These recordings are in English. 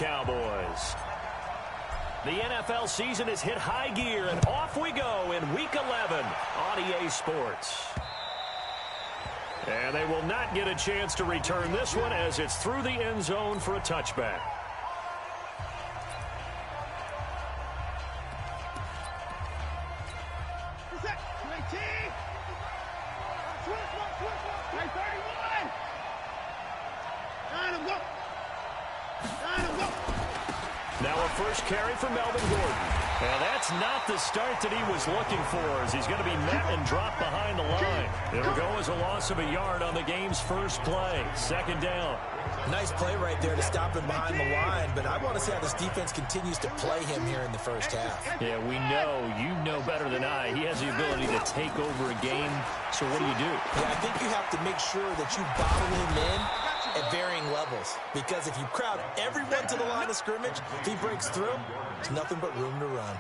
Cowboys. The NFL season has hit high gear, and off we go in Week 11 on EA Sports. And they will not get a chance to return this one as it's through the end zone for a touchback. Now a first carry for Melvin Gordon. And that's not the start that he was looking for, as he's going to be met and dropped behind the line. It'll go as a loss of a yard on the game's first play. Second down. Nice play right there to stop him behind the line, but I want to see how this defense continues to play him here in the first half. Yeah, we know, you know better than I, he has the ability to take over a game. So what do you do? Yeah, I think you have to make sure that you bottle him in at varying levels, because if you crowd everyone to the line of scrimmage, if he breaks through, there's nothing but room to run.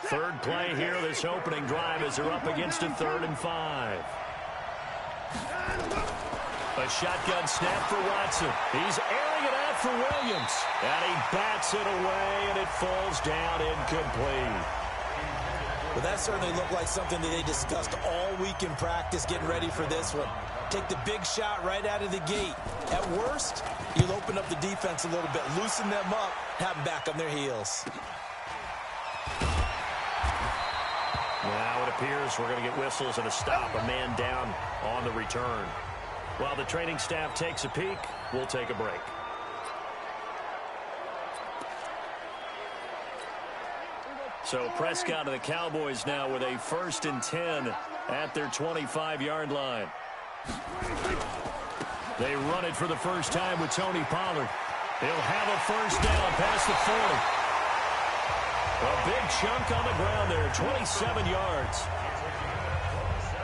Third play here, this opening drive, as they're up against a 3rd and 5. A shotgun snap for Watson. He's airing it out for Williams. And he bats it away, and it falls down incomplete. Well, that certainly looked like something that they discussed all week in practice getting ready for this one. Take the big shot right out of the gate. At worst, you'll open up the defense a little bit, loosen them up, have them back on their heels. Now it appears we're going to get whistles and a stop, a man down on the return. While the training staff takes a peek, we'll take a break. So Prescott and the Cowboys now with a 1st and 10 at their 25-yard line. They run it for the first time with Tony Pollard. He'll have a first down past the 40. A big chunk on the ground there, 27 yards.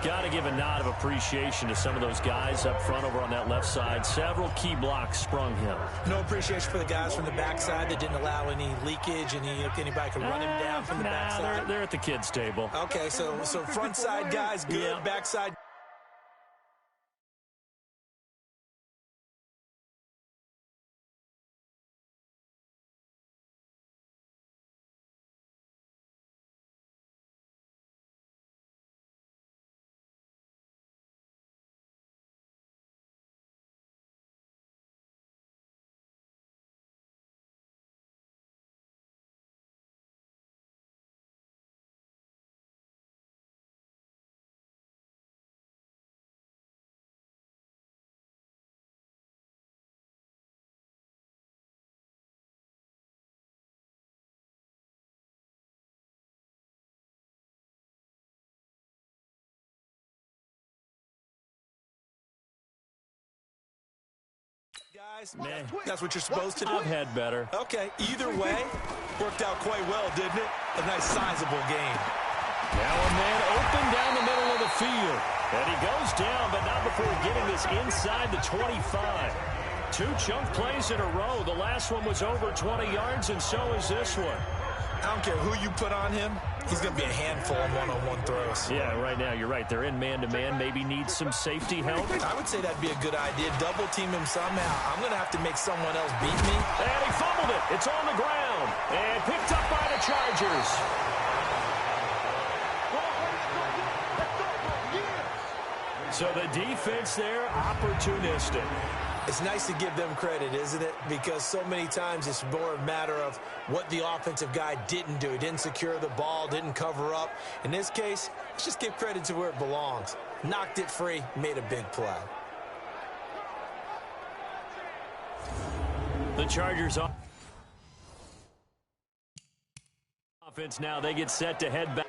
Got to give a nod of appreciation to some of those guys up front over on that left side. Several key blocks sprung him. No appreciation for the guys from the backside that didn't allow any leakage, and anybody could run him down from the backside. They're at the kids' table. Okay, so front side guys, good. Yeah. Backside. Guys, man, that's what you're supposed to do. I've had better. Okay, either way, worked out quite well, didn't it? A nice sizable game. Now a man open down the middle of the field. And he goes down, but not before getting this inside the 25. 2 chunk plays in a row. The last one was over 20 yards, and so is this one. I don't care who you put on him. He's going to be a handful of one-on-one throws. Yeah, right now, you're right. They're in man-to-man. Maybe need some safety help. I would say that'd be a good idea. Double team him somehow. I'm going to have to make someone else beat me. And he fumbled it. It's on the ground. And picked up by the Chargers. So the defense there, opportunistic. It's nice to give them credit, isn't it? Because so many times it's more a matter of what the offensive guy didn't do. He didn't secure the ball, didn't cover up. In this case, let's just give credit to where it belongs. Knocked it free, made a big play. The Chargers offense now, they get set to head back.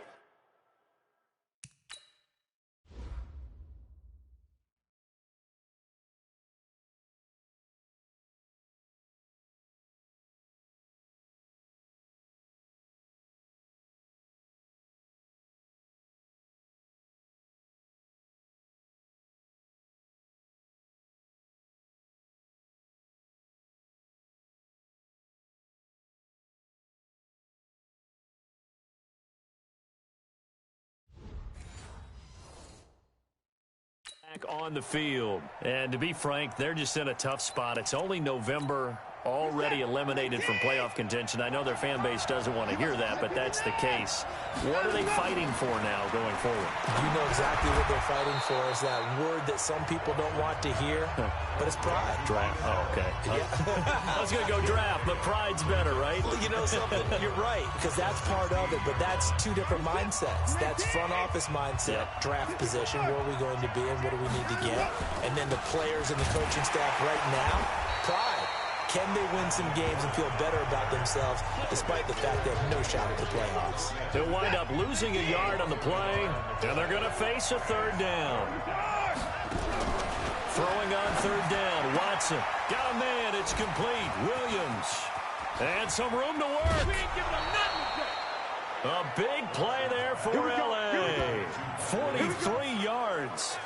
On the field. And to be frank, they're just in a tough spot. It's only November, already eliminated from playoff contention. I know their fan base doesn't want to hear that, but that's the case. What are they fighting for now going forward? You know exactly what they're fighting for. Is that word that some people don't want to hear, but it's pride. Draft. Oh, okay. Yeah. I was going to go draft, but pride's better, right? Well, you know something? You're right, because that's part of it, but that's two different mindsets. That's front office mindset, draft position, where are we going to be and what do we need to get? And then the players and the coaching staff right now, pride. Can they win some games and feel better about themselves despite the fact they have no shot at the playoffs? They'll wind up losing a yard on the play, and they're going to face a third down. Throwing on third down, Watson. Got a man, it's complete. Williams. And some room to work. A big play there for L.A. 43 yards.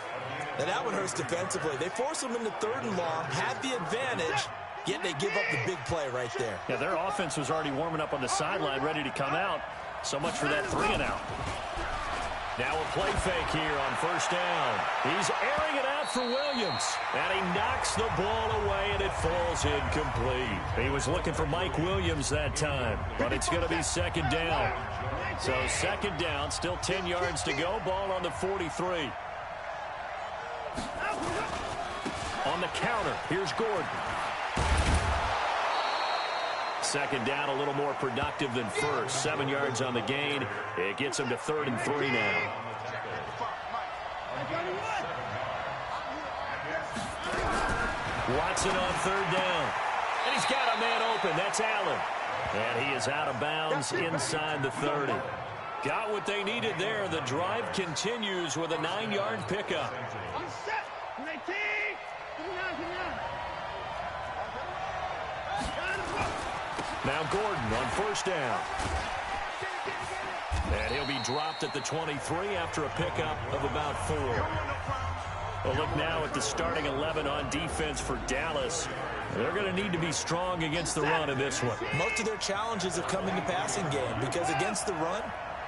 Now that one hurts defensively. They force them into third and long, have the advantage, yet they give up the big play right there. Yeah, their offense was already warming up on the sideline, ready to come out. So much for that 3-and-out. Now a play fake here on first down. He's airing it out for Williams. And he knocks the ball away, and it falls incomplete. He was looking for Mike Williams that time, but it's going to be second down. So second down, still 10 yards to go. Ball on the 43. On the counter, here's Gordon. Second down, a little more productive than first. 7 yards on the gain. It gets him to 3rd and 3 now. Watson on third down. And he's got a man open. That's Allen. And he is out of bounds inside the 30. Got what they needed there. The drive continues with a 9-yard pickup. Now Gordon on first down. And he'll be dropped at the 23 after a pickup of about 4. Well, look now at the starting 11 on defense for Dallas. They're going to need to be strong against the run in this one. Most of their challenges have come in the passing game because against the run,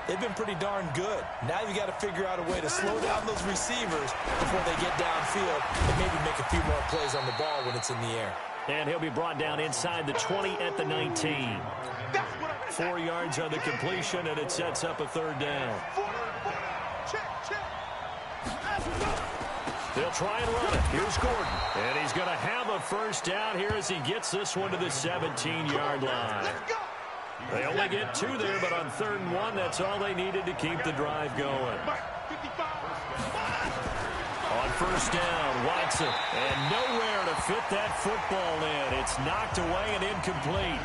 they've been pretty darn good. Now you got to figure out a way to slow down those receivers before they get downfield and maybe make a few more plays on the ball when it's in the air. And he'll be brought down inside the 20 at the 19. 4 yards on the completion, and it sets up a third down. They'll try and run it. Here's Gordon. And he's going to have a first down here as he gets this one to the 17-yard line. They only get 2 there, but on 3rd and 1, that's all they needed to keep the drive going. On first down, Watson. And nowhere to fit that football in. It's knocked away and incomplete.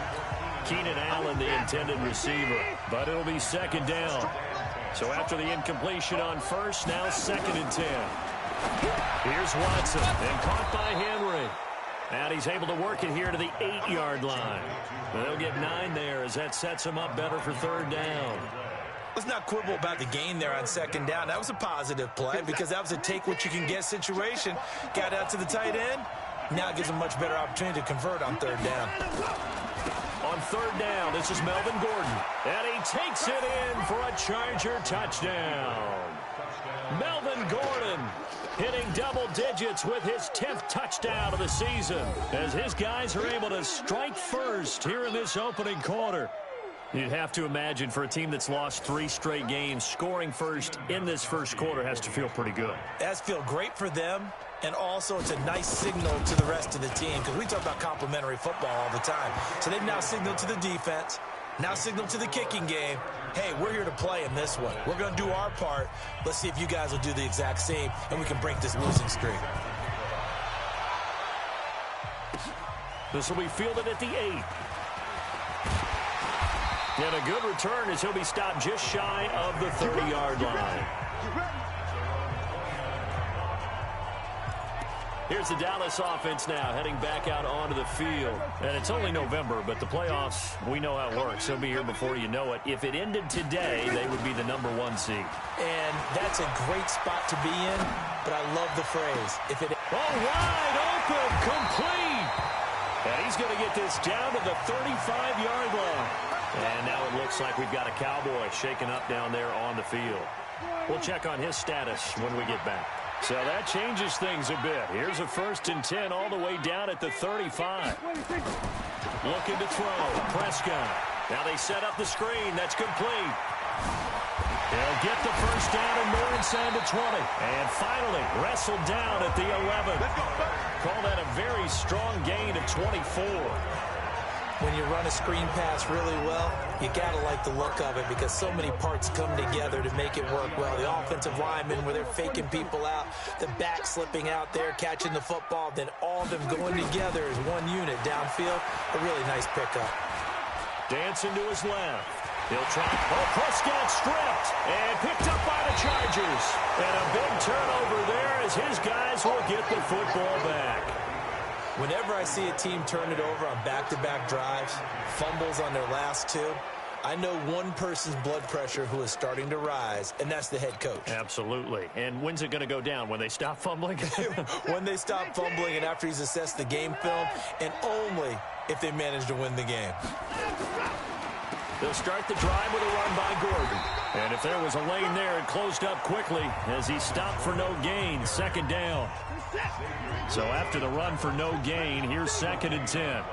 Keenan Allen, the intended receiver. But it'll be second down. So after the incompletion on first, now 2nd and 10. Here's Watson, and caught by Henry. And he's able to work it here to the 8-yard line. They'll get 9 there as that sets him up better for third down. Let's not quibble about the gain there on second down. That was a positive play because that was a take-what-you-can-get situation. Got out to the tight end. Now it gives him a much better opportunity to convert on third down. On third down, this is Melvin Gordon. And he takes it in for a Charger touchdown. Melvin Gordon hitting double digits with his 10th touchdown of the season as his guys are able to strike first here in this opening quarter. You'd have to imagine for a team that's lost 3 straight games, scoring first in this first quarter has to feel pretty good. That's feel great for them, and also it's a nice signal to the rest of the team because we talk about complimentary football all the time. So they've now signaled to the defense, now signaled to the kicking game, hey, we're here to play in this one. We're going to do our part. Let's see if you guys will do the exact same, and we can break this losing streak. This will be fielded at the 8. And a good return as he'll be stopped just shy of the 30-yard line. Here's the Dallas offense now heading back out onto the field. And it's only November, but the playoffs, we know how it works. They'll be here before you know it. If it ended today, they would be the #1 seed. And that's a great spot to be in, but I love the phrase. If it wide open, complete. And he's going to get this down to the 35-yard line. And now it looks like we've got a Cowboy shaken up down there on the field. We'll check on his status when we get back. So that changes things a bit. Here's a 1st and 10 all the way down at the 35. Looking to throw. Prescott. Now they set up the screen. That's complete. They'll get the first down and more inside the 20. And finally wrestled down at the 11. Call that a very strong gain of 24. When you run a screen pass really well, you got to like the look of it because so many parts come together to make it work well. The offensive linemen, where they're faking people out, the back slipping out there, catching the football, then all of them going together as one unit downfield. A really nice pickup. Dancing to his left. He'll try. Oh, Prescott stripped and picked up by the Chargers. And a big turnover there as his guys will get the football back. Whenever I see a team turn it over on back-to-back drives, fumbles on their last two, I know one person's blood pressure who is starting to rise, and that's the head coach. Absolutely. And when's it going to go down? When they stop fumbling? When they stop fumbling and after he's assessed the game film, and only if they manage to win the game. They'll start the drive with a run by Gordon. And if there was a lane there, it closed up quickly as he stopped for no gain. 2nd down. So after the run for no gain, here's 2nd and 10.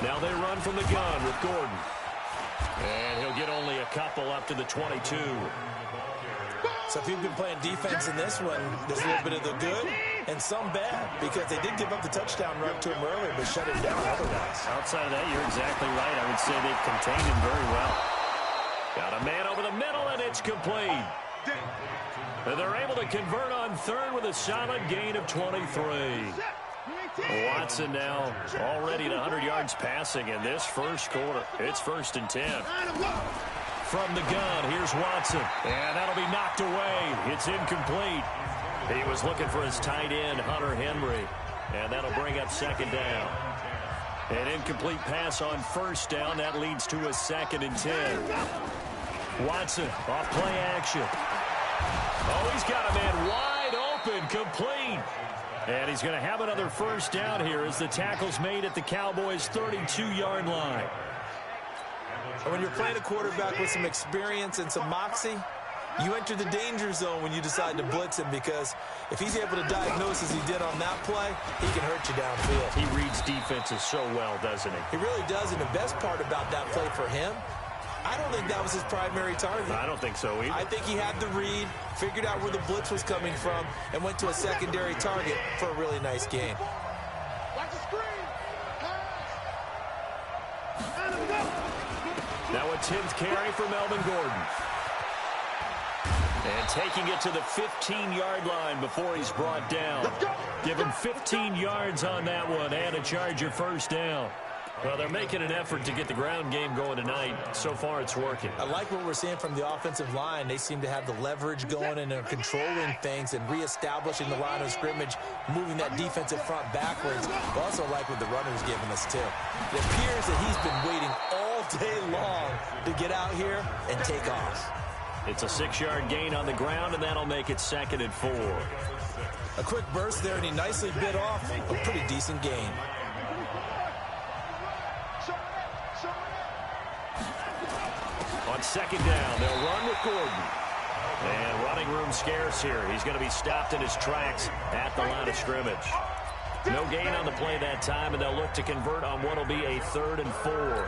Now they run from the gun with Gordon. And he'll get only a couple up to the 22. So if you've been playing defense in this one, there's a little bit of the good and some bad because they did give up the touchdown run to him earlier but shut him down otherwise. Outside of that, you're exactly right. I would say they've contained him very well. Got a man over the middle, and it's complete. And they're able to convert on 3rd with a solid gain of 23. Watson now already at 100 yards passing in this first quarter. It's 1st and 10. From the gun, here's Watson. And that'll be knocked away. It's incomplete. He was looking for his tight end, Hunter Henry. And that'll bring up 2nd down. An incomplete pass on 1st down. That leads to a 2nd and 10. Watson off play action. Oh, he's got a man wide open, complete. And he's going to have another 1st down here as the tackle's made at the Cowboys' 32-yard line. And when you're playing a quarterback with some experience and some moxie, you enter the danger zone when you decide to blitz him because if he's able to diagnose as he did on that play, he can hurt you downfield. He reads defenses so well, doesn't he? He really does, and the best part about that play for him, I don't think that was his primary target. I don't think so either. I think he had the read, figured out where the blitz was coming from, and went to a secondary target for a really nice gain. Watch the screen. Now a 10th carry for Melvin Gordon. And taking it to the 15-yard line before he's brought down. Give him 15 yards on that one and a Charger 1st down. Well, they're making an effort to get the ground game going tonight. So far, it's working. I like what we're seeing from the offensive line. They seem to have the leverage going and are controlling things and reestablishing the line of scrimmage, moving that defensive front backwards. I also like what the runner's giving us, too. It appears that he's been waiting all day long to get out here and take off. It's a 6-yard gain on the ground, and that'll make it 2nd and 4. A quick burst there, and he nicely bit off a pretty decent gain. On 2nd down, they'll run with Gordon. And running room scarce here. He's going to be stopped in his tracks at the line of scrimmage. No gain on the play that time, and they'll look to convert on what will be a 3rd and 4.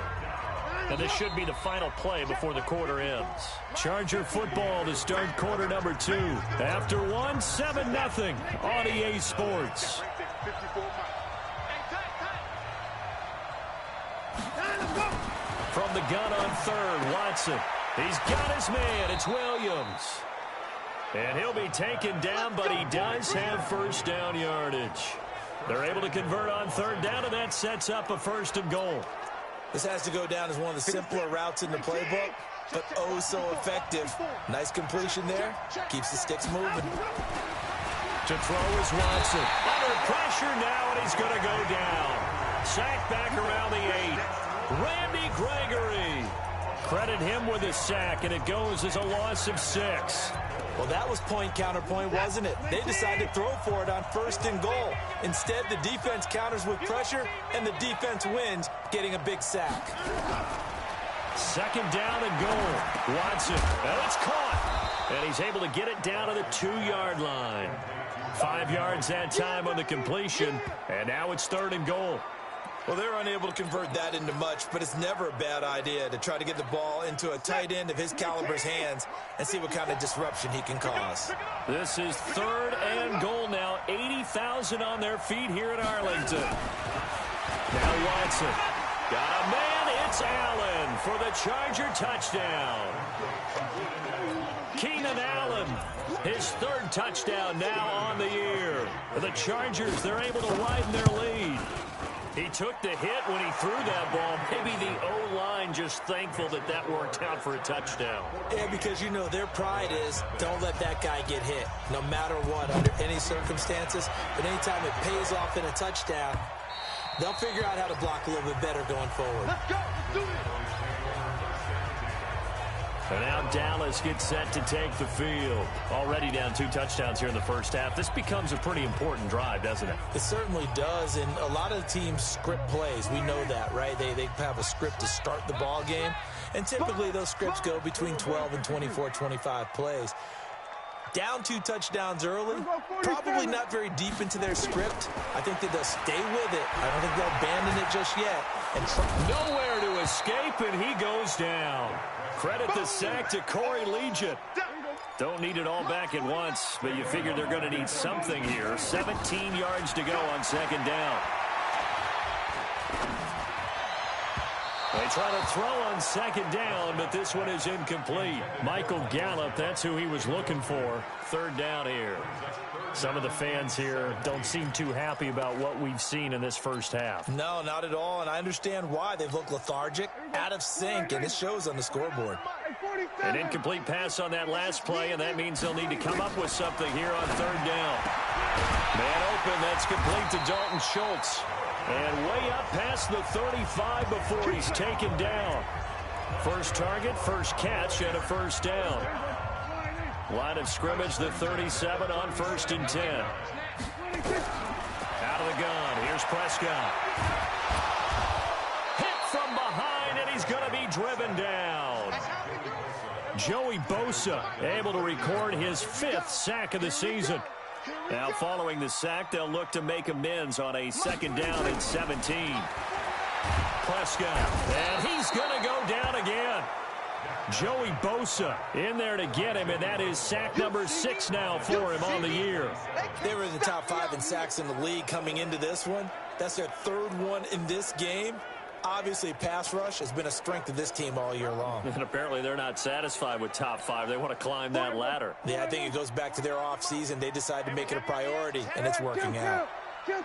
And this should be the final play before the quarter ends. Charger football to start quarter number 2. After 1, 7-0 on EA Sports. From the gun on 3rd, Watson. He's got his man. It's Williams. And he'll be taken down, but he does have 1st down yardage. They're able to convert on 3rd down, and that sets up a 1st and goal. This has to go down as one of the simpler routes in the playbook, but oh so effective. Nice completion there. Keeps the sticks moving. To throw is Watson. Under pressure now, and he's going to go down. Sacked back around the 8. Randy Gregory. Credit him with a sack, and it goes as a loss of 6. Well, that was point counterpoint, wasn't it? They decided to throw for it on 1st and goal. Instead, the defense counters with pressure, and the defense wins, getting a big sack. 2nd down and goal. Watson. And it's caught. And he's able to get it down to the 2-yard line. 5 yards that time on the completion, and now it's 3rd and goal. Well, they're unable to convert that into much, but it's never a bad idea to try to get the ball into a tight end of his caliber's hands and see what kind of disruption he can cause. This is 3rd and goal now. 80,000 on their feet here in Arlington. Now Watson. Got a man. It's Allen for the Charger touchdown. Keenan Allen, his 3rd touchdown now on the year. The Chargers, they're able to widen their lead. He took the hit when he threw that ball. Maybe the O-line just thankful that that worked out for a touchdown. Yeah, because, you know, their pride is don't let that guy get hit, no matter what, under any circumstances. But anytime it pays off in a touchdown, they'll figure out how to block a little bit better going forward. Let's go. Let's do it. And now Dallas gets set to take the field. Already down 2 touchdowns here in the first half. This becomes a pretty important drive, doesn't it? It certainly does, and a lot of teams script plays. We know that, right? They have a script to start the ball game, and typically those scripts go between 12 and 24, 25 plays. Down 2 touchdowns early, probably not very deep into their script. I think that they'll stay with it. I don't think they'll abandon it just yet. And nowhere to escape, and he goes down. Credit the sack to Corey Legion. Don't need it all back at once, but you figure they're going to need something here. 17 yards to go on 2nd down. They try to throw on 2nd down, but this one is incomplete. Michael Gallup, that's who he was looking for. 3rd down here. Some of the fans here don't seem too happy about what we've seen in this first half. No, not at all, and I understand why. They've looked lethargic, out of sync, and it shows on the scoreboard. An incomplete pass on that last play, and that means they'll need to come up with something here on 3rd down. Man open, that's complete to Dalton Schultz. And way up past the 35 before he's taken down. First target, first catch, and a 1st down. Line of scrimmage, the 37 on 1st and 10. Out of the gun, here's Prescott. Hit from behind, and he's going to be driven down. Joey Bosa able to record his 5th sack of the season. Now following the sack, they'll look to make amends on a 2nd down and 17. Prescott, and he's going to go down again. Joey Bosa in there to get him, and that is sack number 6 now for him on the year. They were in the top 5 in sacks in the league coming into this one. That's their 3rd one in this game. Obviously, pass rush has been a strength of this team all year long. And apparently they're not satisfied with top 5. They want to climb that ladder. Yeah, I think it goes back to their offseason. They decided to make it a priority, and it's working out. 3rd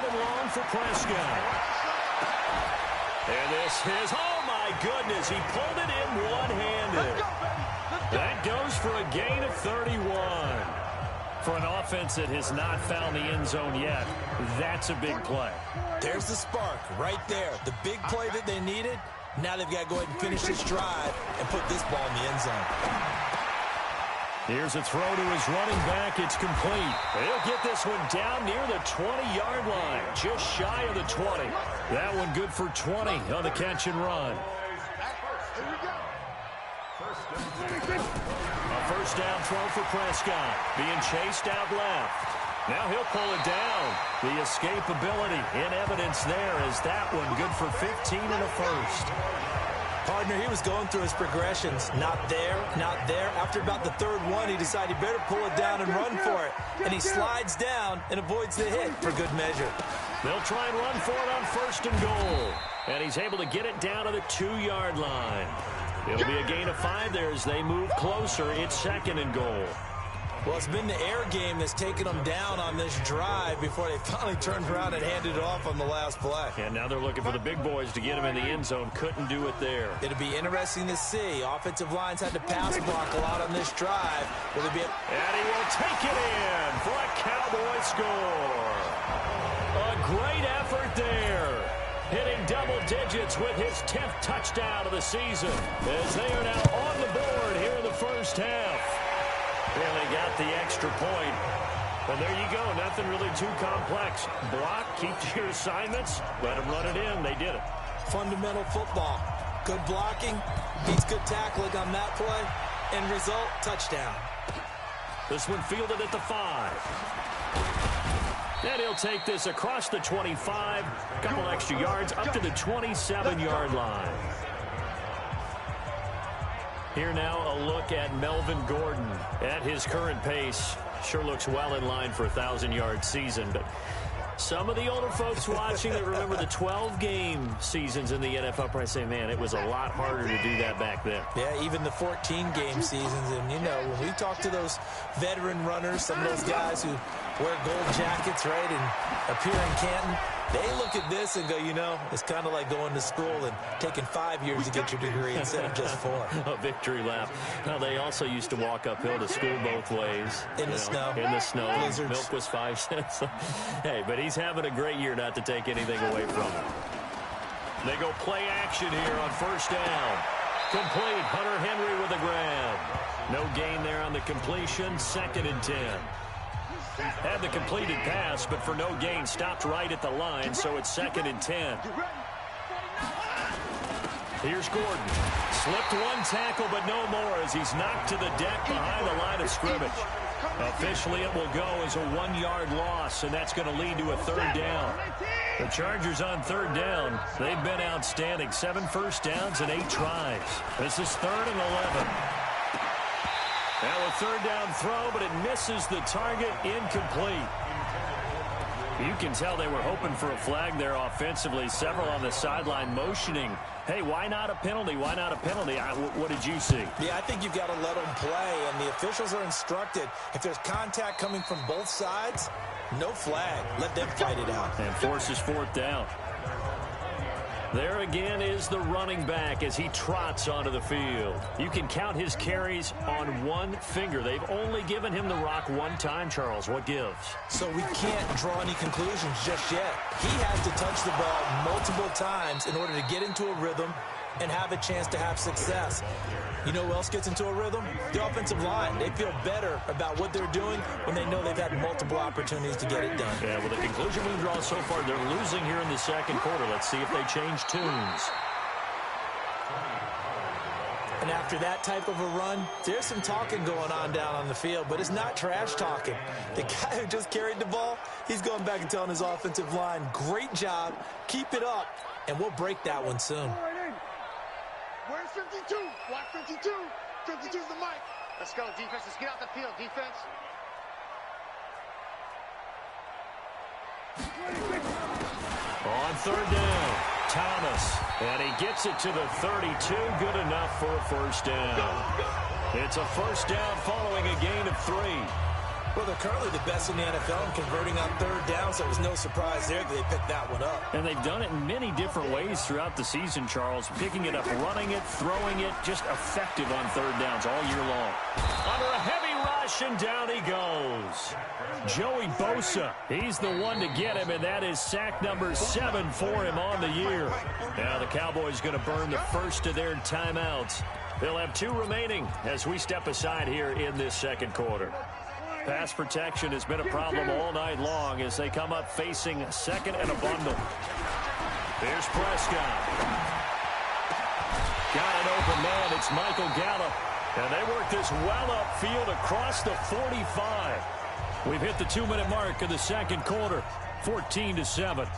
and long for Prescott. And this is, oh my goodness, he pulled it in one-handed. That goes for a gain of 31. For an offense that has not found the end zone yet, that's a big play. There's the spark right there. The big play that they needed. Now they've got to go ahead and finish this drive and put this ball in the end zone. Here's a throw to his running back. It's complete. He'll get this one down near the 20-yard line, just shy of the 20. That one good for 20 on the catch and run. A 1st down throw for Prescott, being chased out left. Now he'll pull it down. The escapability in evidence there is that one good for 15 and a 1st. Partner, he was going through his progressions. Not there, not there. After about the 3rd one, he decided he better pull it down and run for it. And he slides down and avoids the hit for good measure. They'll try and run for it on 1st and goal. And he's able to get it down to the 2-yard line. It'll be a gain of 5 there as they move closer. It's 2nd and goal. Well, it's been the air game that's taken them down on this drive before they finally turned around and handed it off on the last play. And now they're looking for the big boys to get him in the end zone. Couldn't do it there. It'll be interesting to see. Offensive lines had to pass block a lot on this drive. Will it be and he will take it in for a Cowboy score. A great effort there. Hitting double digits with his 10th touchdown of the season as they are now on the board here in the first half. Really got the extra point. And there you go. Nothing really too complex. Block, keep to your assignments, let them run it in. They did it. Fundamental football. Good blocking, beats good tackling on that play. End result, touchdown. This one fielded at the 5. And he'll take this across the 25, a couple extra yards, up to the 27-yard line. Here now a look at Melvin Gordon at his current pace. Sure looks well in line for a 1,000-yard season, but some of the older folks watching that remember the 12-game seasons in the NFL probably say, man, it was a lot harder to do that back then. Yeah, even the 14-game seasons. And, you know, when we talk to those veteran runners, some of those guys who wear gold jackets, right, and appear in Canton, they look at this and go, you know, it's kind of like going to school and taking 5 years to get your degree instead of just 4. A victory lap. Now, they also used to walk uphill to school both ways. In the snow. In the snow. Blizzards. Milk was 5 cents. Hey, but he's having a great year, not to take anything away from him. They go play action here on first down. Complete. Hunter Henry with a grab. No gain there on the completion. 2nd and 10. Had the completed pass, but for no gain, stopped right at the line, so it's 2nd and 10. Here's Gordon. Slipped one tackle, but no more as he's knocked to the deck behind the line of scrimmage. Officially, it will go as a 1-yard loss, and that's going to lead to a 3rd down. The Chargers on 3rd down. They've been outstanding. 7 first downs and 8 tries. This is 3rd and 11. Now a 3rd down throw, but it misses the target. Incomplete. You can tell they were hoping for a flag there offensively. Several on the sideline motioning. Hey, why not a penalty? Why not a penalty? What did you see? Yeah, I think you've got to let them play, and the officials are instructed. If there's contact coming from both sides, no flag. Let them fight it out. And forces 4th down. There again is the running back as he trots onto the field. You can count his carries on one finger. They've only given him the rock one time, Charles. What gives? So we can't draw any conclusions just yet. He has to touch the ball multiple times in order to get into a rhythm and have a chance to have success. You know who else gets into a rhythm? The offensive line. They feel better about what they're doing when they know they've had multiple opportunities to get it done. Yeah, well, the conclusion we draw so far, they're losing here in the 2nd quarter. Let's see if they change tunes. And after that type of a run, there's some talking going on down on the field, but it's not trash talking. The guy who just carried the ball, he's going back and telling his offensive line, great job, keep it up, and we'll break that one soon. Where's 52? Watch 52. 52's the mic. Let's go, defense. Let's get out the field, defense. On 3rd down, Thomas. And he gets it to the 32. Good enough for a 1st down. It's a 1st down following a gain of 3. Well, they're currently the best in the NFL in converting on 3rd down, so it was no surprise there that they picked that one up. And they've done it in many different ways throughout the season, Charles. Picking it up, running it, throwing it, just effective on 3rd downs all year long. Under a heavy rush, and down he goes. Joey Bosa, he's the one to get him, and that is sack number 7 for him on the year. Now the Cowboys going to burn the first of their timeouts. They'll have 2 remaining as we step aside here in this 2nd quarter. Pass protection has been a problem all night long as they come up facing 2nd and a bundle. Here's Prescott. Got an open man. It's Michael Gallup. And they work this well upfield across the 45. We've hit the 2-minute mark of the 2nd quarter. 14-7.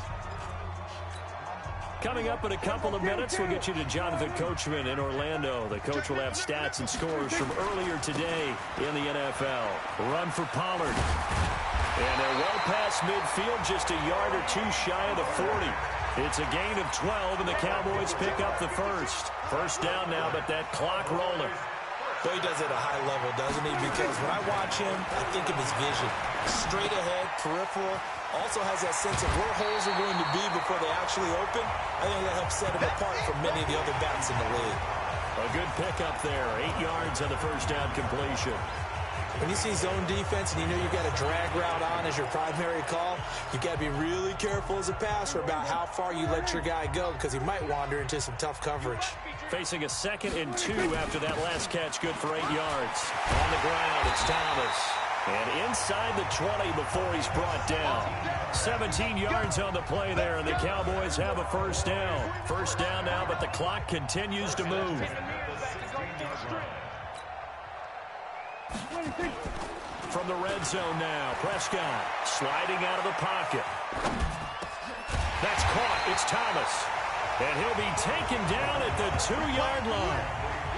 Coming up in a couple of minutes, we'll get you to Jonathan Coachman in Orlando. The coach will have stats and scores from earlier today in the NFL. Run for Pollard. And they're well past midfield, just a yard or 2 shy of the 40. It's a gain of 12, and the Cowboys pick up the first. 1st down now, but that clock rolling. Well, he does it at a high level, doesn't he? Because when I watch him, I think of his vision. Straight ahead, peripheral. Also has that sense of where holes are going to be before they actually open. I think that helps set him apart from many of the other backs in the league. A good pickup there. 8 yards on the 1st down completion. When you see zone defense and you know you've got a drag route on as your primary call, you've got to be really careful as a passer about how far you let your guy go because he might wander into some tough coverage. Facing a 2nd and 2 after that last catch, good for 8 yards. On the ground, it's Thomas. And inside the 20 before he's brought down. 17 yards on the play there, and the Cowboys have a first down. First down now, but the clock continues to move. From the red zone now, Prescott sliding out of the pocket. That's caught. It's Thomas. And he'll be taken down at the 2-yard line.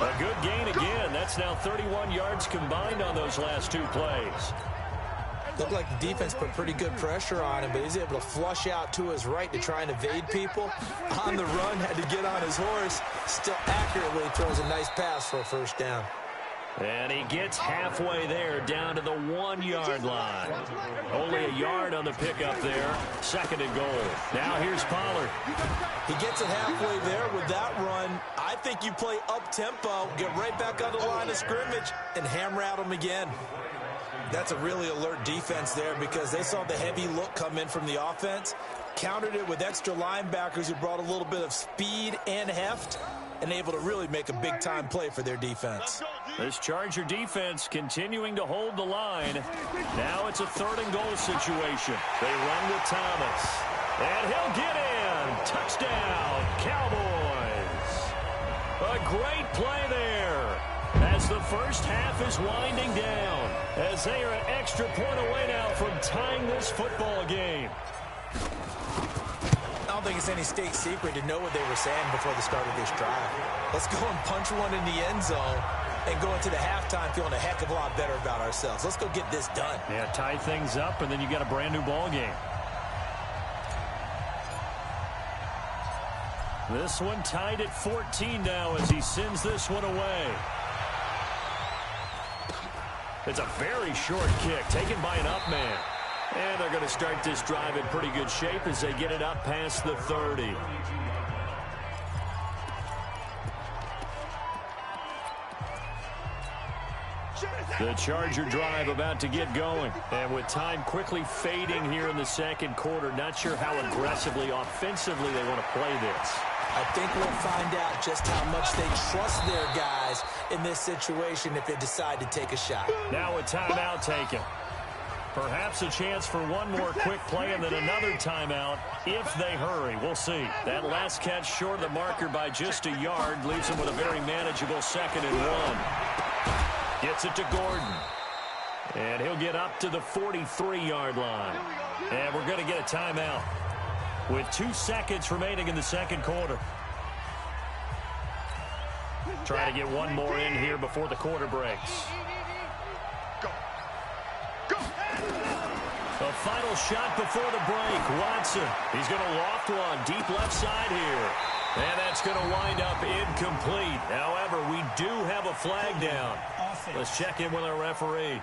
A good gain again. That's now 31 yards combined on those last 2 plays. Looked like the defense put pretty good pressure on him, but he's able to flush out to his right to try and evade people. On the run, had to get on his horse. Still accurately throws a nice pass for a first down. And he gets halfway there, down to the 1-yard line. Only a yard on the pickup there. 2nd and goal. Now here's Pollard. He gets it halfway there with that run. I think you play up-tempo, get right back on the line of scrimmage, and hammer at him again. That's a really alert defense there because they saw the heavy look come in from the offense, countered it with extra linebackers who brought a little bit of speed and heft, and able to really make a big-time play for their defense. This Charger defense continuing to hold the line. Now it's a 3rd and goal situation. They run with Thomas. And he'll get in. Touchdown, Cowboys. A great play there as the first half is winding down, as they are an extra point away now from tying this football game. I don't think it's any state secret to know what they were saying before the start of this drive. Let's go and punch one in the end zone and go into the halftime feeling a heck of a lot better about ourselves. Let's go get this done. Yeah, tie things up, and then you got a brand new ball game. This one tied at 14 now as he sends this one away. It's a very short kick taken by an up man. And they're going to start this drive in pretty good shape as they get it up past the 30. The Charger drive about to get going. And with time quickly fading here in the 2nd quarter, not sure how aggressively, offensively they want to play this. I think we'll find out just how much they trust their guys in this situation if they decide to take a shot. Now a timeout taken. Perhaps a chance for one more quick play and then another timeout if they hurry. We'll see. That last catch short of the marker by just a yard leaves them with a very manageable 2nd and 1. Gets it to Gordon. And he'll get up to the 43-yard line. And we're going to get a timeout with 2 seconds remaining in the 2nd quarter. Try to get one more in here before the quarter breaks. A final shot before the break. Watson, he's going to loft one deep left side here. And that's going to wind up incomplete. However, we do have a flag down. Let's check in with our referee.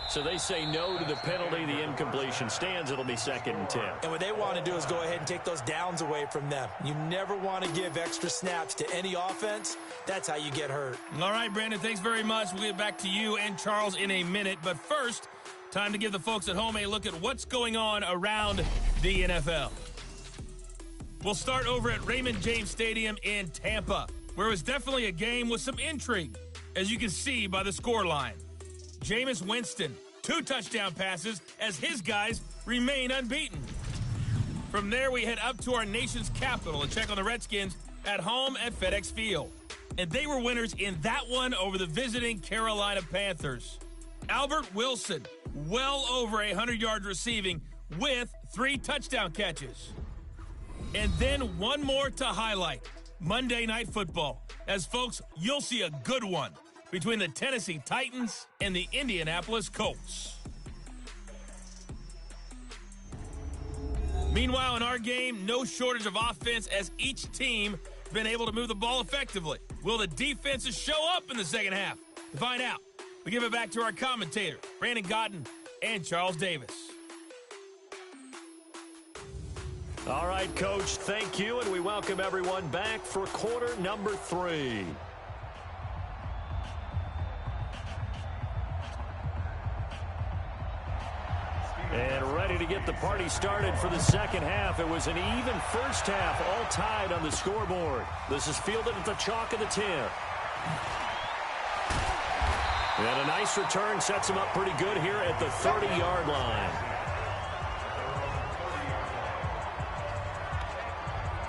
So they say no to the penalty. The incompletion stands. It'll be 2nd and 10. And what they want to do is go ahead and take those downs away from them. You never want to give extra snaps to any offense. That's how you get hurt. All right, Brandon, thanks very much. We'll get back to you and Charles in a minute. But first, time to give the folks at home a look at what's going on around the NFL. We'll start over at Raymond James Stadium in Tampa, where it was definitely a game with some intrigue, as you can see by the scoreline. Jameis Winston, 2 touchdown passes as his guys remain unbeaten. From there, we head up to our nation's capital and check on the Redskins at home at FedEx Field. And they were winners in that one over the visiting Carolina Panthers. Albert Wilson, well over 100 yards receiving with 3 touchdown catches. And then one more to highlight, Monday Night Football. As folks, you'll see a good one between the Tennessee Titans and the Indianapolis Colts. Meanwhile, in our game, no shortage of offense as each team been able to move the ball effectively. Will the defenses show up in the second half? To find out, we give it back to our commentators, Brandon Godden and Charles Davis. All right, Coach, thank you, and we welcome everyone back for quarter number 3. And ready to get the party started for the second half. It was an even first half, all tied on the scoreboard. This is fielded at the chalk of the 10. And a nice return sets him up pretty good here at the 30-yard line.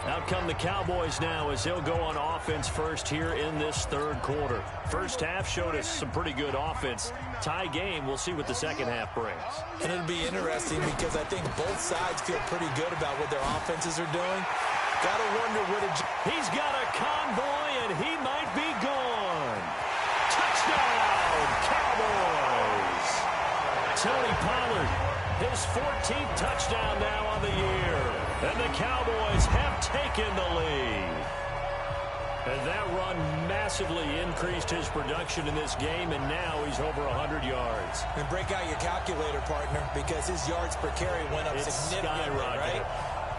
Out come the Cowboys now as they'll go on offense first here in this third quarter. First half showed us some pretty good offense. Tie game, we'll see what the second half brings. And it'll be interesting because I think both sides feel pretty good about what their offenses are doing. Gotta wonder what he's got a convoy, and he might be gone. Touchdown, Cowboys! Tony Pollard, his 14th touchdown now on the year. And the Cowboys have taken the lead. And that run massively increased his production in this game, and now he's over 100 yards. And break out your calculator, partner, because his yards per carry went up significantly, right?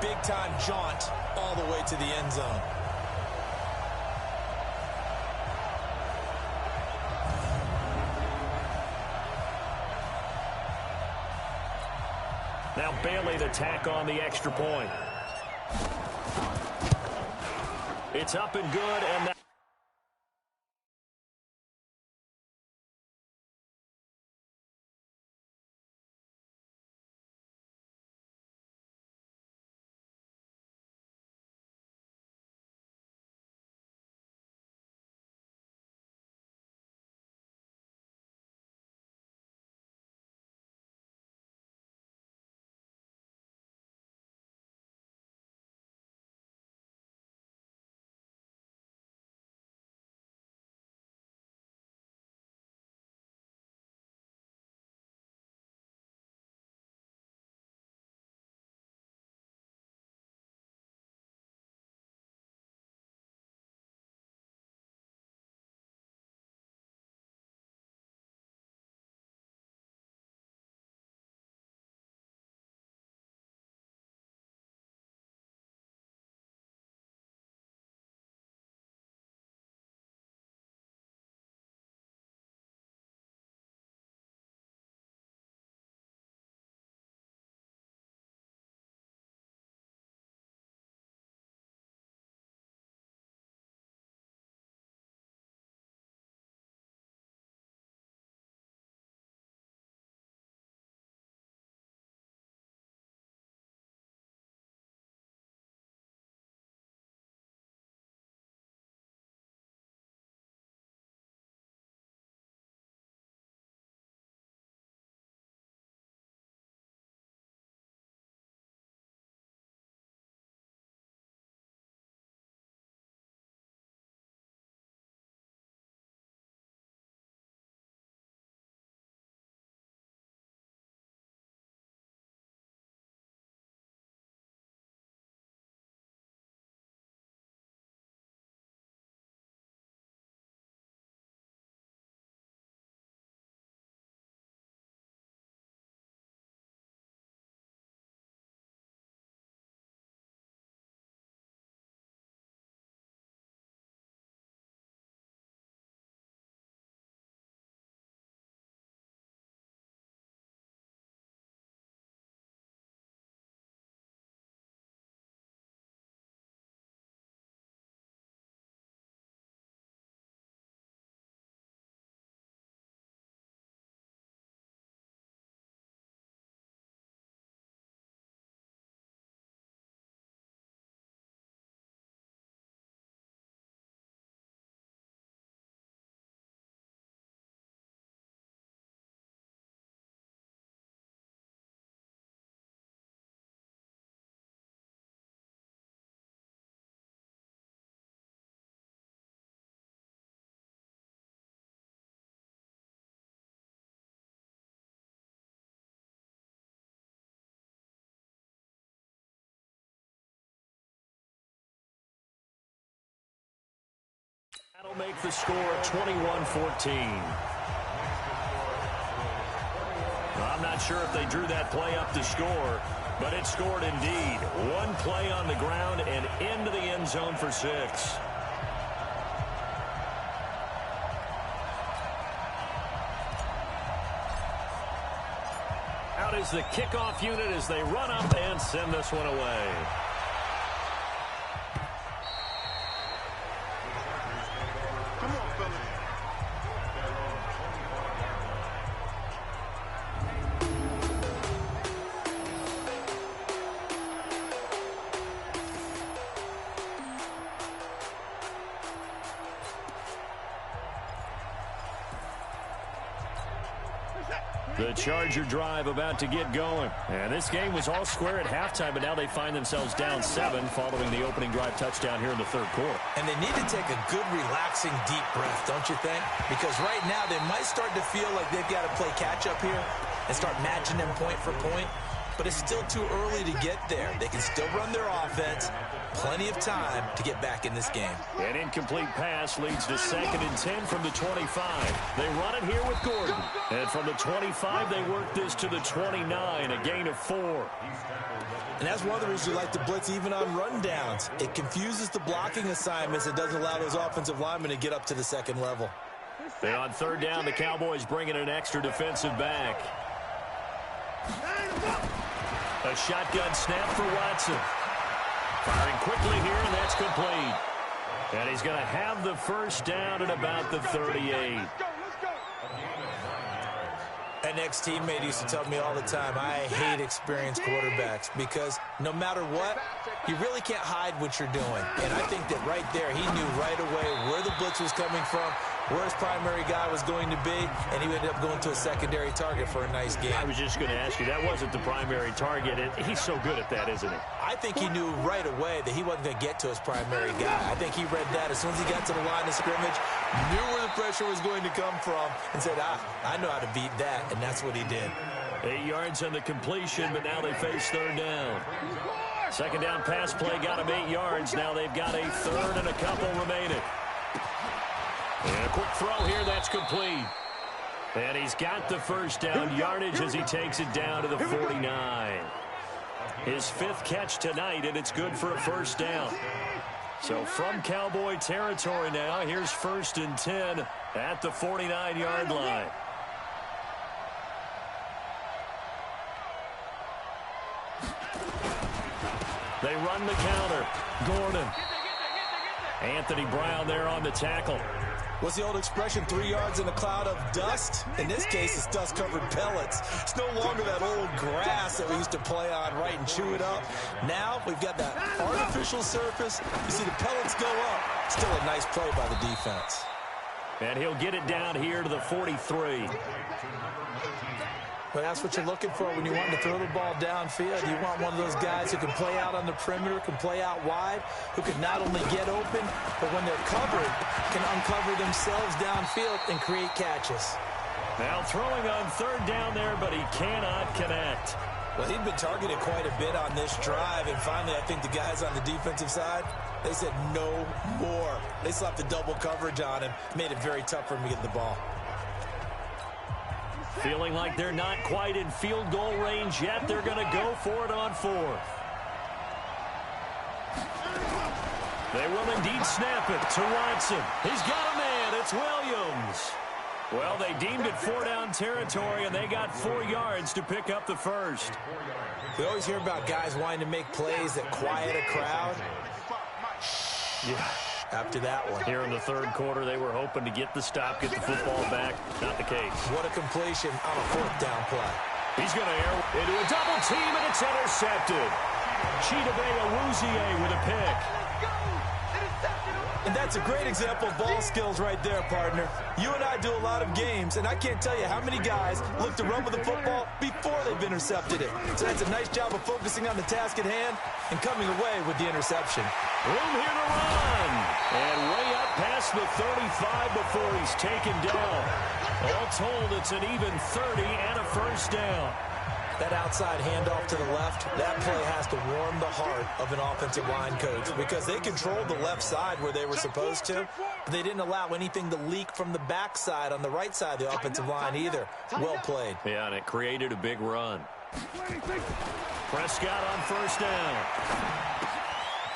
Big-time jaunt all the way to the end zone. Now Bailey to tack on the extra point. It's up and good, and that that'll make the score 21-14. I'm not sure if they drew that play up to score, but it scored indeed. One play on the ground and into the end zone for 6. Out is the kickoff unit as they run up and send this one away. Come on, fellas. The Charger drive about to get going. And this game was all square at halftime, but now they find themselves down 7 following the opening drive touchdown here in the third quarter. And they need to take a good, relaxing, deep breath, don't you think? Because right now they might start to feel like they've got to play catch-up here and start matching them point for point. But it's still too early to get there. They can still run their offense. Plenty of time to get back in this game. An incomplete pass leads to 2nd and 10 from the 25. They run it here with Gordon. And from the 25, they work this to the 29, a gain of 4. And that's one of the reasons you like to blitz even on rundowns. It confuses the blocking assignments. It doesn't allow those offensive linemen to get up to the second level. And on 3rd down, the Cowboys bring in an extra defensive back. A shotgun snap for Watson. Firing quickly here, and that's complete. And he's going to have the first down at about the 38. An ex-teammate used to tell me all the time, I hate experienced quarterbacks because no matter what, you really can't hide what you're doing. And I think that right there, he knew right away where the blitz was coming from, where his primary guy was going to be, and he ended up going to a secondary target for a nice game. I was just going to ask you, that wasn't the primary target. He's so good at that, isn't he? I think he knew right away that he wasn't going to get to his primary guy. I think he read that as soon as he got to the line of scrimmage, knew where the pressure was going to come from, and said, I know how to beat that, and that's what he did. 8 yards on the completion, but now they face 3rd down. 2nd down pass play got him 8 yards. Now they've got a 3rd and a couple remaining. And a quick throw here, that's complete. And he's got the first down yardage as he takes it down to the 49. His 5th catch tonight, and it's good for a first down. So from Cowboy territory now, here's 1st and 10 at the 49-yard line. They run the counter. Gordon. Anthony Brown there on the tackle. What's the old expression, 3 yards in a cloud of dust? In this case, it's dust-covered pellets. It's no longer that old grass that we used to play on, right, and chew it up. Now we've got that artificial surface. You see the pellets go up. Still a nice play by the defense. And he'll get it down here to the 43. But that's what you're looking for when you want to throw the ball downfield. You want one of those guys who can play out on the perimeter, can play out wide, who can not only get open, but when they're covered, can uncover themselves downfield and create catches. Now throwing on 3rd down there, but he cannot connect. Well, he'd been targeted quite a bit on this drive, and finally I think the guys on the defensive side, they said no more. They slapped the double coverage on him, made it very tough for him to get the ball. Feeling like they're not quite in field goal range yet. They're going to go for it on 4th. They will indeed snap it to Watson. He's got a man. It's Williams. Well, they deemed it 4-down territory, and they got 4 yards to pick up the first. We always hear about guys wanting to make plays that quiet a crowd. Yeah. After that one. Here in the 3rd quarter, they were hoping to get the stop, get the football back. Not the case. What a completion on a 4th down play. He's going to air into a double team, and it's intercepted. Chidobe Awuzie with a pick. And that's a great example of ball skills right there, partner. You and I do a lot of games, and I can't tell you how many guys look to run with the football before they've intercepted it. So that's a nice job of focusing on the task at hand and coming away with the interception. Room here to run. And way up past the 35 before he's taken down. All told, it's an even 30 and a first down. That outside handoff to the left, that play has to warm the heart of an offensive line coach because they controlled the left side where they were supposed to, but they didn't allow anything to leak from the backside on the right side of the offensive line either. Well played. Yeah, and it created a big run. Prescott on first down.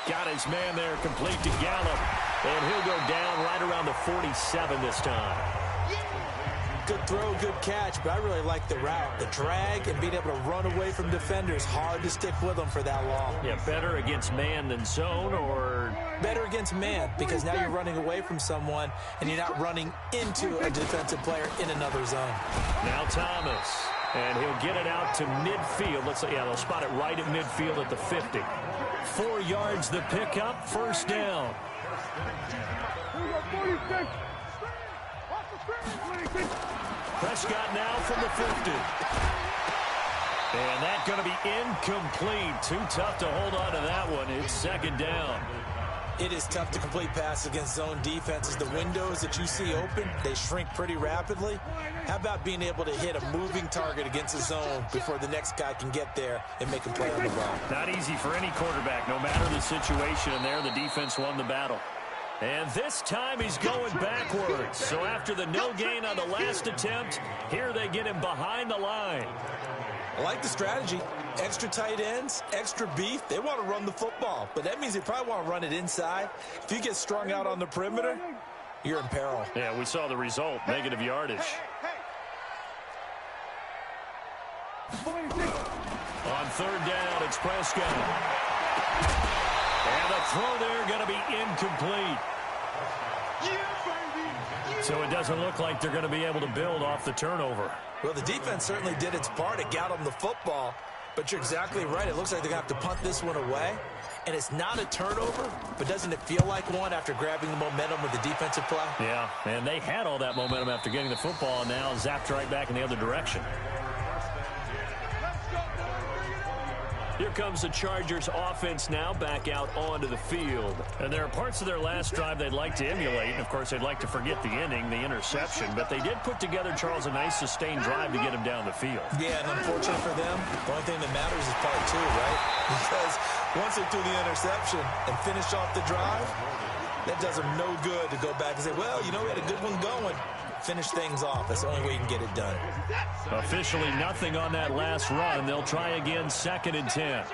Got his man there complete to Gallup, and he'll go down right around the 47 this time. Good throw, good catch, but I really like the route. The drag and being able to run away from defenders, hard to stick with them for that long. Yeah, better against man than zone, or? Better against man, because now you're running away from someone and you're not running into a defensive player in another zone. Now Thomas, and he'll get it out to midfield. Let's say, yeah, they'll spot it right at midfield at the 50. 4 yards the pickup, first down. Prescott now from the 50. And that's going to be incomplete. Too tough to hold on to that one. It's second down. It is tough to complete passes against zone defenses. The windows that you see open, they shrink pretty rapidly. How about being able to hit a moving target against a zone before the next guy can get there and make a play on the ball? Not easy for any quarterback, no matter the situation. And there, the defense won the battle. And this time he's going backwards. So after the no gain on the last attempt, here they get him behind the line. I like the strategy. Extra tight ends, extra beef. They want to run the football, but that means they probably want to run it inside. If you get strung out on the perimeter, you're in peril. Yeah, we saw the result, negative yardage. On third down, it's Prescott. And the throw there going to be incomplete. So it doesn't look like they're going to be able to build off the turnover. Well, the defense certainly did its part to get them the football, but you're exactly right. It looks like they're going to have to punt this one away, and it's not a turnover, but doesn't it feel like one after grabbing the momentum with the defensive play? Yeah, and they had all that momentum after getting the football, and now zapped right back in the other direction. Here comes the Chargers offense now back out onto the field. And there are parts of their last drive they'd like to emulate. And, of course, they'd like to forget the inning, the interception. But they did put together, Charles, a nice sustained drive to get him down the field. Yeah, and unfortunately for them, the only thing that matters is part two, right? Because once they threw the interception and finished off the drive, that does them no good to go back and say, well, you know, we had a good one going. Finish things off. That's the only way you can get it done. Officially nothing on that last run. They'll try again, 2nd and 10.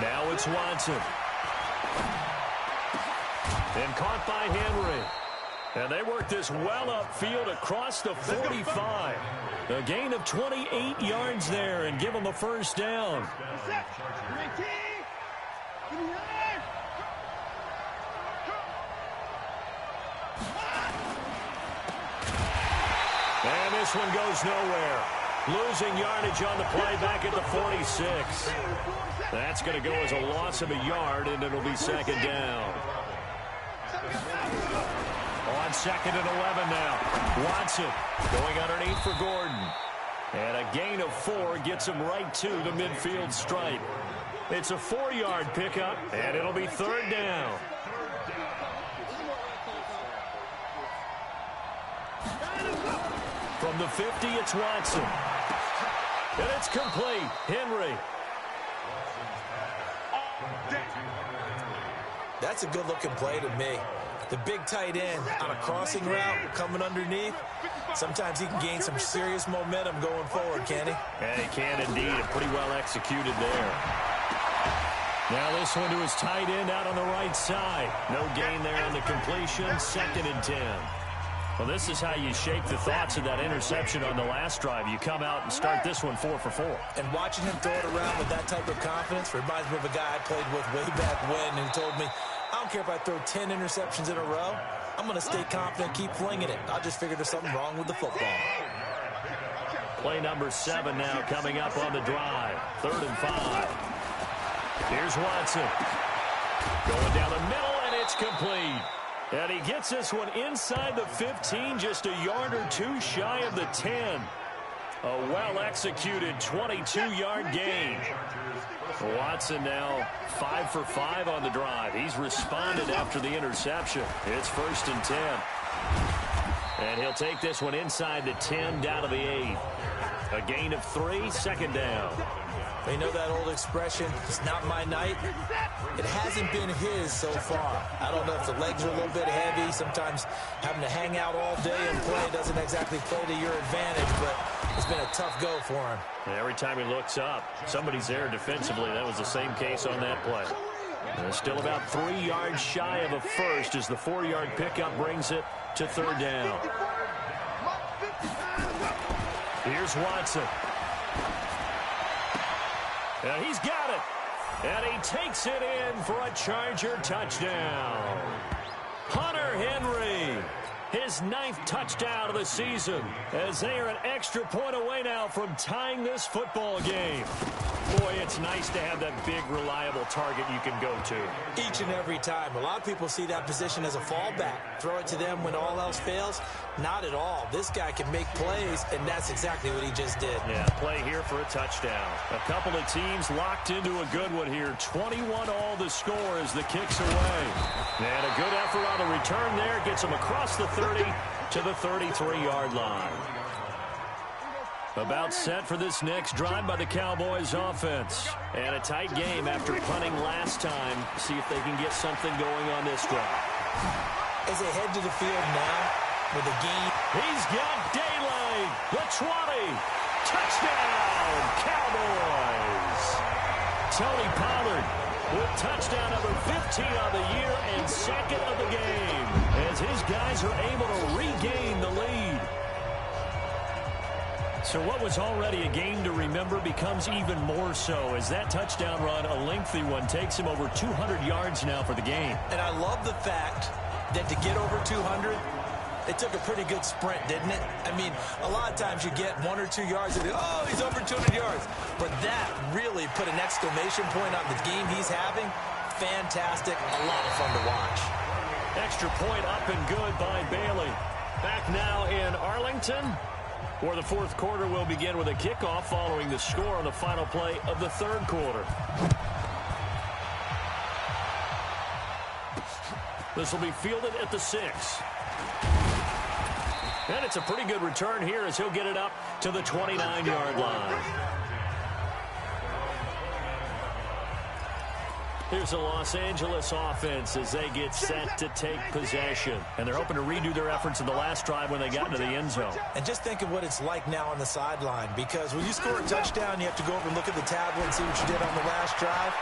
Now it's Watson. And caught by Henry. And they work this well upfield across the 45. A gain of 28 yards there and give them a first down. And this one goes nowhere. Losing yardage on the play back at the 46. That's going to go as a loss of a yard, and it'll be 2nd down. On 2nd and 11 now. Watson going underneath for Gordon. And a gain of 4 gets him right to the midfield stripe. It's a 4-yard pickup, and it'll be 3rd down. From the 50, it's Watson. And it's complete. Henry. That's a good-looking play to me. The big tight end on a crossing route coming underneath. Sometimes he can gain some serious momentum going forward, can he? Yeah, he can indeed. And pretty well executed there. Now this one to his tight end out on the right side. No gain there on the completion. 2nd and 10. Well, this is how you shape the thoughts of that interception on the last drive. You come out and start this one 4 for 4. And watching him throw it around with that type of confidence reminds me of a guy I played with way back when who told me, I don't care if I throw 10 interceptions in a row. I'm going to stay confident, keep flinging it. I just figured there's something wrong with the football. Play number 7 now coming up on the drive. 3rd and 5. Here's Watson. Going down the middle, and it's complete. And he gets this one inside the 15, just a yard or 2 shy of the 10. A well-executed 22-yard gain. Watson now 5 for 5 on the drive. He's responded after the interception. It's 1st and 10. And he'll take this one inside the 10 down to the 8. A gain of 3, 2nd down. You know that old expression, it's not my night? It hasn't been his so far. I don't know if the legs are a little bit heavy. Sometimes having to hang out all day and play doesn't exactly play to your advantage, but it's been a tough go for him. Every time he looks up, somebody's there defensively. That was the same case on that play. And still about 3 yards shy of a first as the 4-yard pickup brings it to 3rd down. Here's Watson. And he's got it. And he takes it in for a Charger touchdown. Hunter Henry. his 9th touchdown of the season, as they are an extra point away now from tying this football game. Boy, it's nice to have that big, reliable target you can go to. Each and every time. A lot of people see that position as a fallback. Throw it to them when all else fails. Not at all. This guy can make plays, and that's exactly what he just did. Yeah, play here for a touchdown. A couple of teams locked into a good one here. 21-all the score as the kick's away. And a good effort on the return there. Gets him across the 30 to the 33-yard line. About set for this next drive by the Cowboys offense. And a tight game after punting last time. See if they can get something going on this drive. As they head to the field now with a gain. He's got daylight. The 20. Touchdown, Cowboys. Tony Pollard with touchdown number 15 on the year and 2nd of the game. As his guys are able to regain the lead. So what was already a game to remember becomes even more so as that touchdown run, a lengthy one, takes him over 200 yards now for the game. And I love the fact that to get over 200, it took a pretty good sprint, didn't it? I mean, a lot of times you get 1 or 2 yards and oh, he's over 200 yards. But that really put an exclamation point on the game he's having. Fantastic. A lot of fun to watch. Extra point up and good by Bailey. Back now in Arlington, where the 4th quarter will begin with a kickoff following the score on the final play of the 3rd quarter. This will be fielded at the 6. And it's a pretty good return here as he'll get it up to the 29-yard line. Here's the Los Angeles offense as they get set to take possession. And they're hoping to redo their efforts in the last drive when they got into the end zone. And just think of what it's like now on the sideline, because when you score a touchdown, you have to go over and look at the tablet and see what you did on the last drive.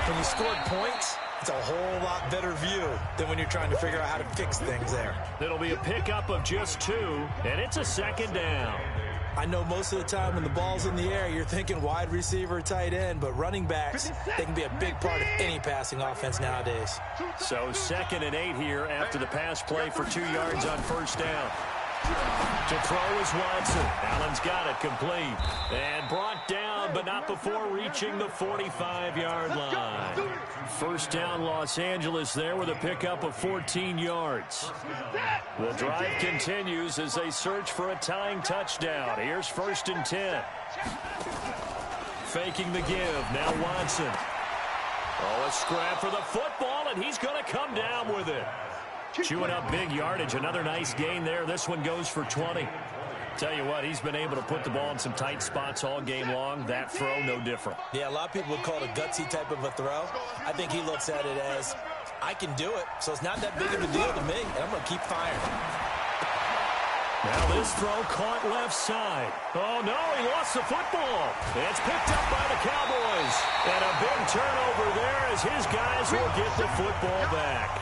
When you scored points, it's a whole lot better view than when you're trying to figure out how to fix things there. It'll be a pickup of just 2, and it's a 2nd down. I know most of the time when the ball's in the air, you're thinking wide receiver, tight end, but running backs, they can be a big part of any passing offense nowadays. So 2nd and 8 here after the pass play for 2 yards on 1st down. To throw is Watson. Allen's got it complete. And brought down, but not before reaching the 45-yard line. 1st down, Los Angeles there with a pickup of 14 yards. The drive continues as they search for a tying touchdown. Here's 1st and 10. Faking the give. Now Watson. Oh, a scrap for the football, and he's going to come down with it. Chewing up big yardage. Another nice gain there. This one goes for 20. Tell you what, he's been able to put the ball in some tight spots all game long. That throw, no different. Yeah, a lot of people would call it a gutsy type of a throw. I think he looks at it as, I can do it, so it's not that big of a deal to me, and I'm going to keep firing. Now this throw caught left side. Oh, no, he lost the football. It's picked up by the Cowboys. And a big turnover there as his guys will get the football back.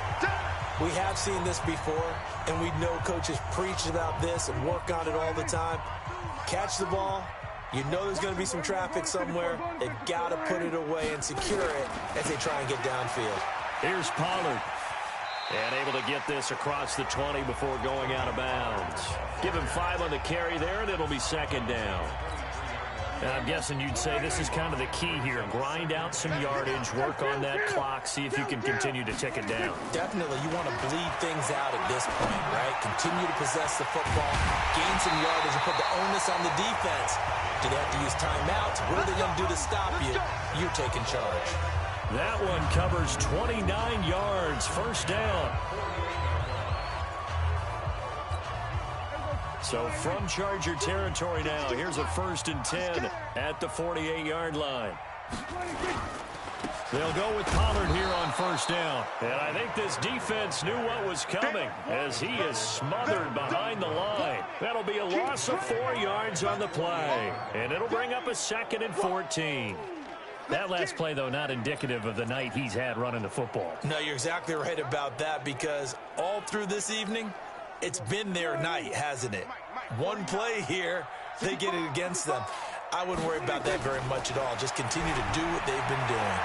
We have seen this before, and we know coaches preach about this and work on it all the time. Catch the ball. You know there's going to be some traffic somewhere. They've got to put it away and secure it as they try and get downfield. Here's Pollard. And able to get this across the 20 before going out of bounds. Give him 5 on the carry there, and it'll be 2nd down. And I'm guessing you'd say this is kind of the key here. Grind out some yardage, work on that clock, see if you can continue to tick it down. Definitely, you want to bleed things out at this point, right? Continue to possess the football, gain some yardage, and put the onus on the defense. Do they have to use timeouts? What are they going to do to stop you? You're taking charge. That one covers 29 yards, 1st down. So from Charger territory now, here's a 1st and 10 at the 48-yard line. They'll go with Pollard here on 1st down. And I think this defense knew what was coming as he is smothered behind the line. That'll be a loss of 4 yards on the play. And it'll bring up a 2nd and 14. That last play, though, not indicative of the night he's had running the football. No, you're exactly right about that, because all through this evening, it's been their night, hasn't it? One play here, they get it against them. I wouldn't worry about that very much at all. Just continue to do what they've been doing.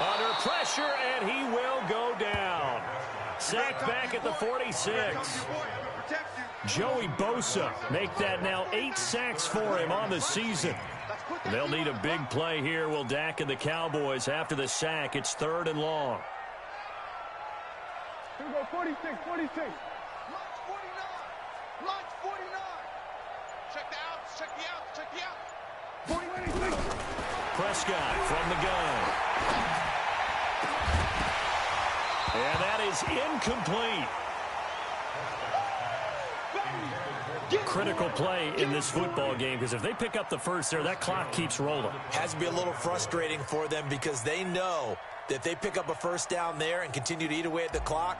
Under pressure, and he will go down. sack back at the 46. Joey Bosa make that now 8 sacks for him on the season. They'll need a big play here, will Dak and the Cowboys. After the sack, it's 3rd and long. Here we go, 46. Launch 49. Launch 49. Check the outs, check the outs, check the outs. 41. Prescott from the gun. And that is incomplete. Critical play in this football game, because if they pick up the first there, that clock keeps rolling. Has to be a little frustrating for them because they know that if they pick up a first down there and continue to eat away at the clock,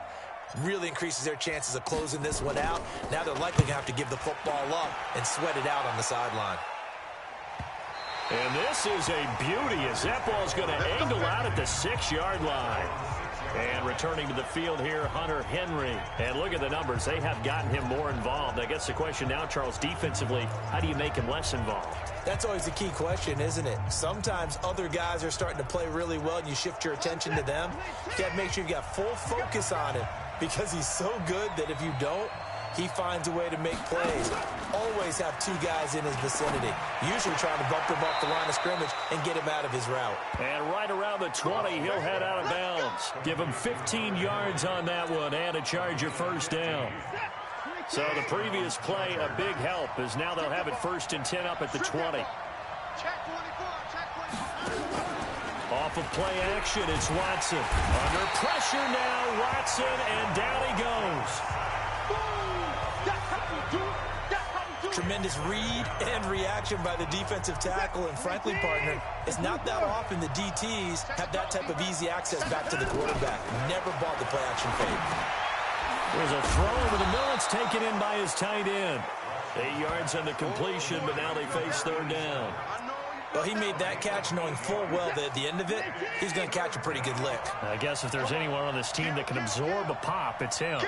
really increases their chances of closing this one out. Now they're likely going to have to give the football up and sweat it out on the sideline. And this is a beauty as that ball's going to angle out at the 6-yard line. And returning to the field here, Hunter Henry. And look at the numbers. They have gotten him more involved. I guess the question now, Charles, defensively, how do you make him less involved? That's always the key question, isn't it? Sometimes other guys are starting to play really well, and you shift your attention to them. You got to make sure you got full focus on him because he's so good that if you don't, he finds a way to make plays. Always have 2 guys in his vicinity. Usually trying to bump him off the line of scrimmage and get him out of his route. And right around the 20, he'll head out of bounds. Give him 15 yards on that one and a Charger first down. So the previous play, a big help, as now they'll have it 1st and 10 up at the 20. Off of play action, it's Watson. Under pressure now, Watson, and down he goes. Tremendous read and reaction by the defensive tackle, and frankly, partner, it's not that often the DTs have that type of easy access back to the quarterback. Never bought the play action fade. There's a throw over the middle. It's taken in by his tight end. 8 yards on the completion, but now they face 3rd down. Well, he made that catch knowing full well that at the end of it, he's going to catch a pretty good lick. I guess if there's anyone on this team that can absorb a pop, it's him.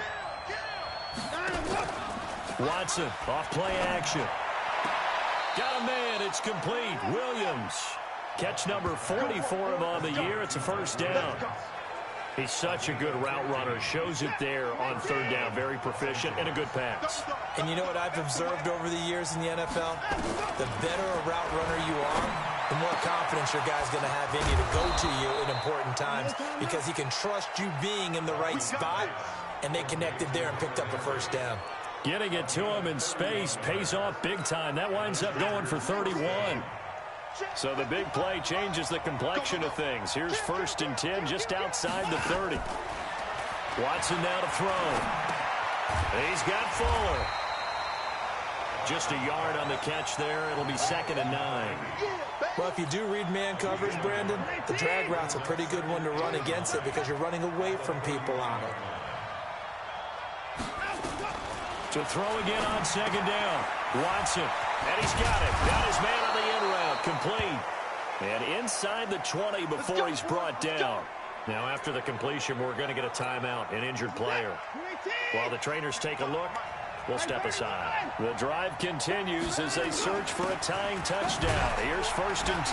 Watson, off play action. Got a man, it's complete. Williams, catch number 40 for him on the year. It's a first down. He's such a good route runner. Shows it there on 3rd down. Very proficient and a good pass. And you know what I've observed over the years in the NFL? The better a route runner you are, the more confidence your guy's going to have in you to go to you in important times because he can trust you being in the right spot, and they connected there and picked up a first down. Getting it to him in space pays off big time. That winds up going for 31. So the big play changes the complexion of things. Here's 1st and 10 just outside the 30. Watson now to throw. He's got Fuller. Just a yard on the catch there. It'll be 2nd and 9. Well, if you do read man coverage, Brandon, the drag route's a pretty good one to run against it because you're running away from people on it. To throw again on 2nd down. Watson. And he's got it. Got his man on the end route. Complete. And inside the 20 before he's brought down. Now after the completion, we're going to get a timeout, an injured player. While the trainers take a look, we'll step aside. The drive continues as they search for a tying touchdown. Here's 1st and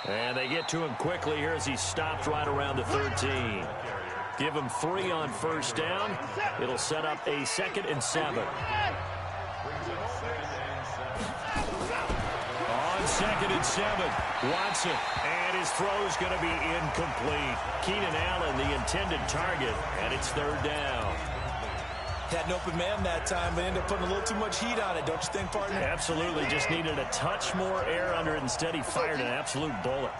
10. And they get to him quickly here as he's stopped right around the 13. Give him 3 on 1st down. It'll set up a 2nd and 7. On 2nd and 7, Watson. And his throw's going to be incomplete. Keenan Allen, the intended target, and it's 3rd down. Had an open man that time, but ended up putting a little too much heat on it, don't you think, partner? Absolutely. Just needed a touch more air under it. Instead, he fired an absolute bullet.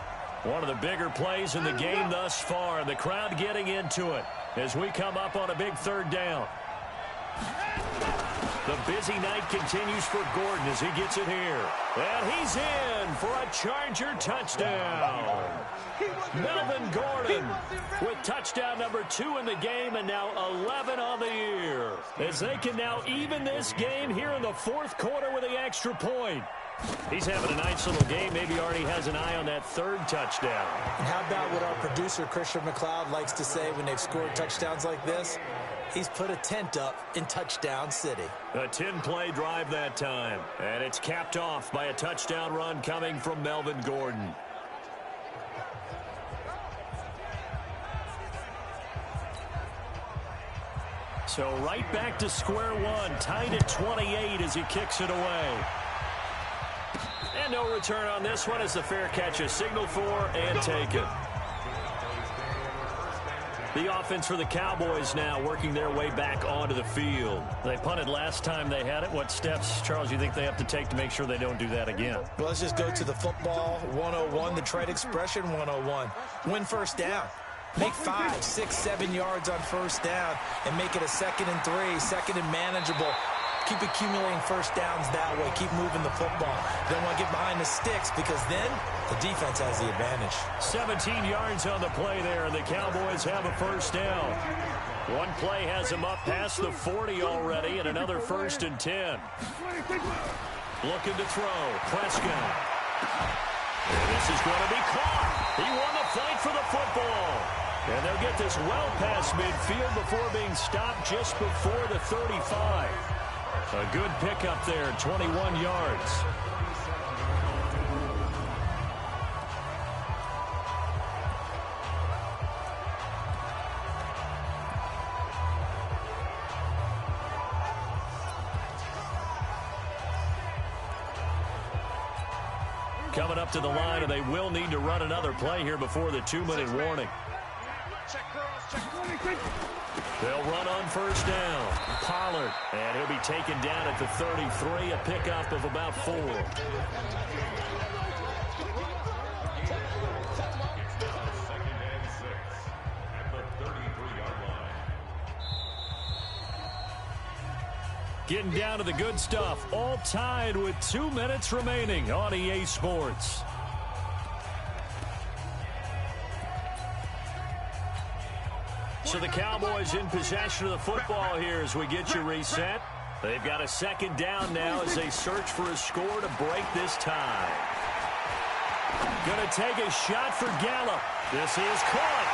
One of the bigger plays in the game thus far. The crowd getting into it as we come up on a big 3rd down. The busy night continues for Gordon as he gets it here. And he's in for a Charger touchdown. Melvin Gordon with touchdown number 2 in the game and now 11 on the year. As they can now even this game here in the 4th quarter with the extra point. He's having a nice little game. Maybe already has an eye on that 3rd touchdown. And how about what our producer, Christian McLeod, likes to say when they've scored touchdowns like this? He's put a tent up in Touchdown City. A 10-play drive that time. And it's capped off by a touchdown run coming from Melvin Gordon. So right back to square one, tied at 28 as he kicks it away. And no return on this one as the fair catch is signaled for and taken. The offense for the Cowboys now working their way back onto the field. They punted last time they had it. What steps, Charles, you think they have to take to make sure they don't do that again? Well, let's just go to the football 101, the trade expression 101. Win first down. Make 5, 6, 7 yards on first down and make it a 2nd and 3, second and manageable. Keep accumulating first downs that way. Keep moving the football. Don't want to get behind the sticks because then the defense has the advantage. 17 yards on the play there, and the Cowboys have a first down. One play has them up past the 40 already, and another 1st and 10. Looking to throw. Prescott. And this is going to be caught. He won the fight for the football. And they'll get this well past midfield before being stopped just before the 35. A good pickup there, 21 yards. Coming up to the line, and they will need to run another play here before the 2-minute warning. They'll run on first down. Pollard, and he'll be taken down at the 33, a pickup of about 4. Getting down to the good stuff, all tied with 2 minutes remaining on EA Sports. So the Cowboys in possession of the football here as we get you reset. They've got a 2nd down now as they search for a score to break this tie. Going to take a shot for Gallup. This is caught.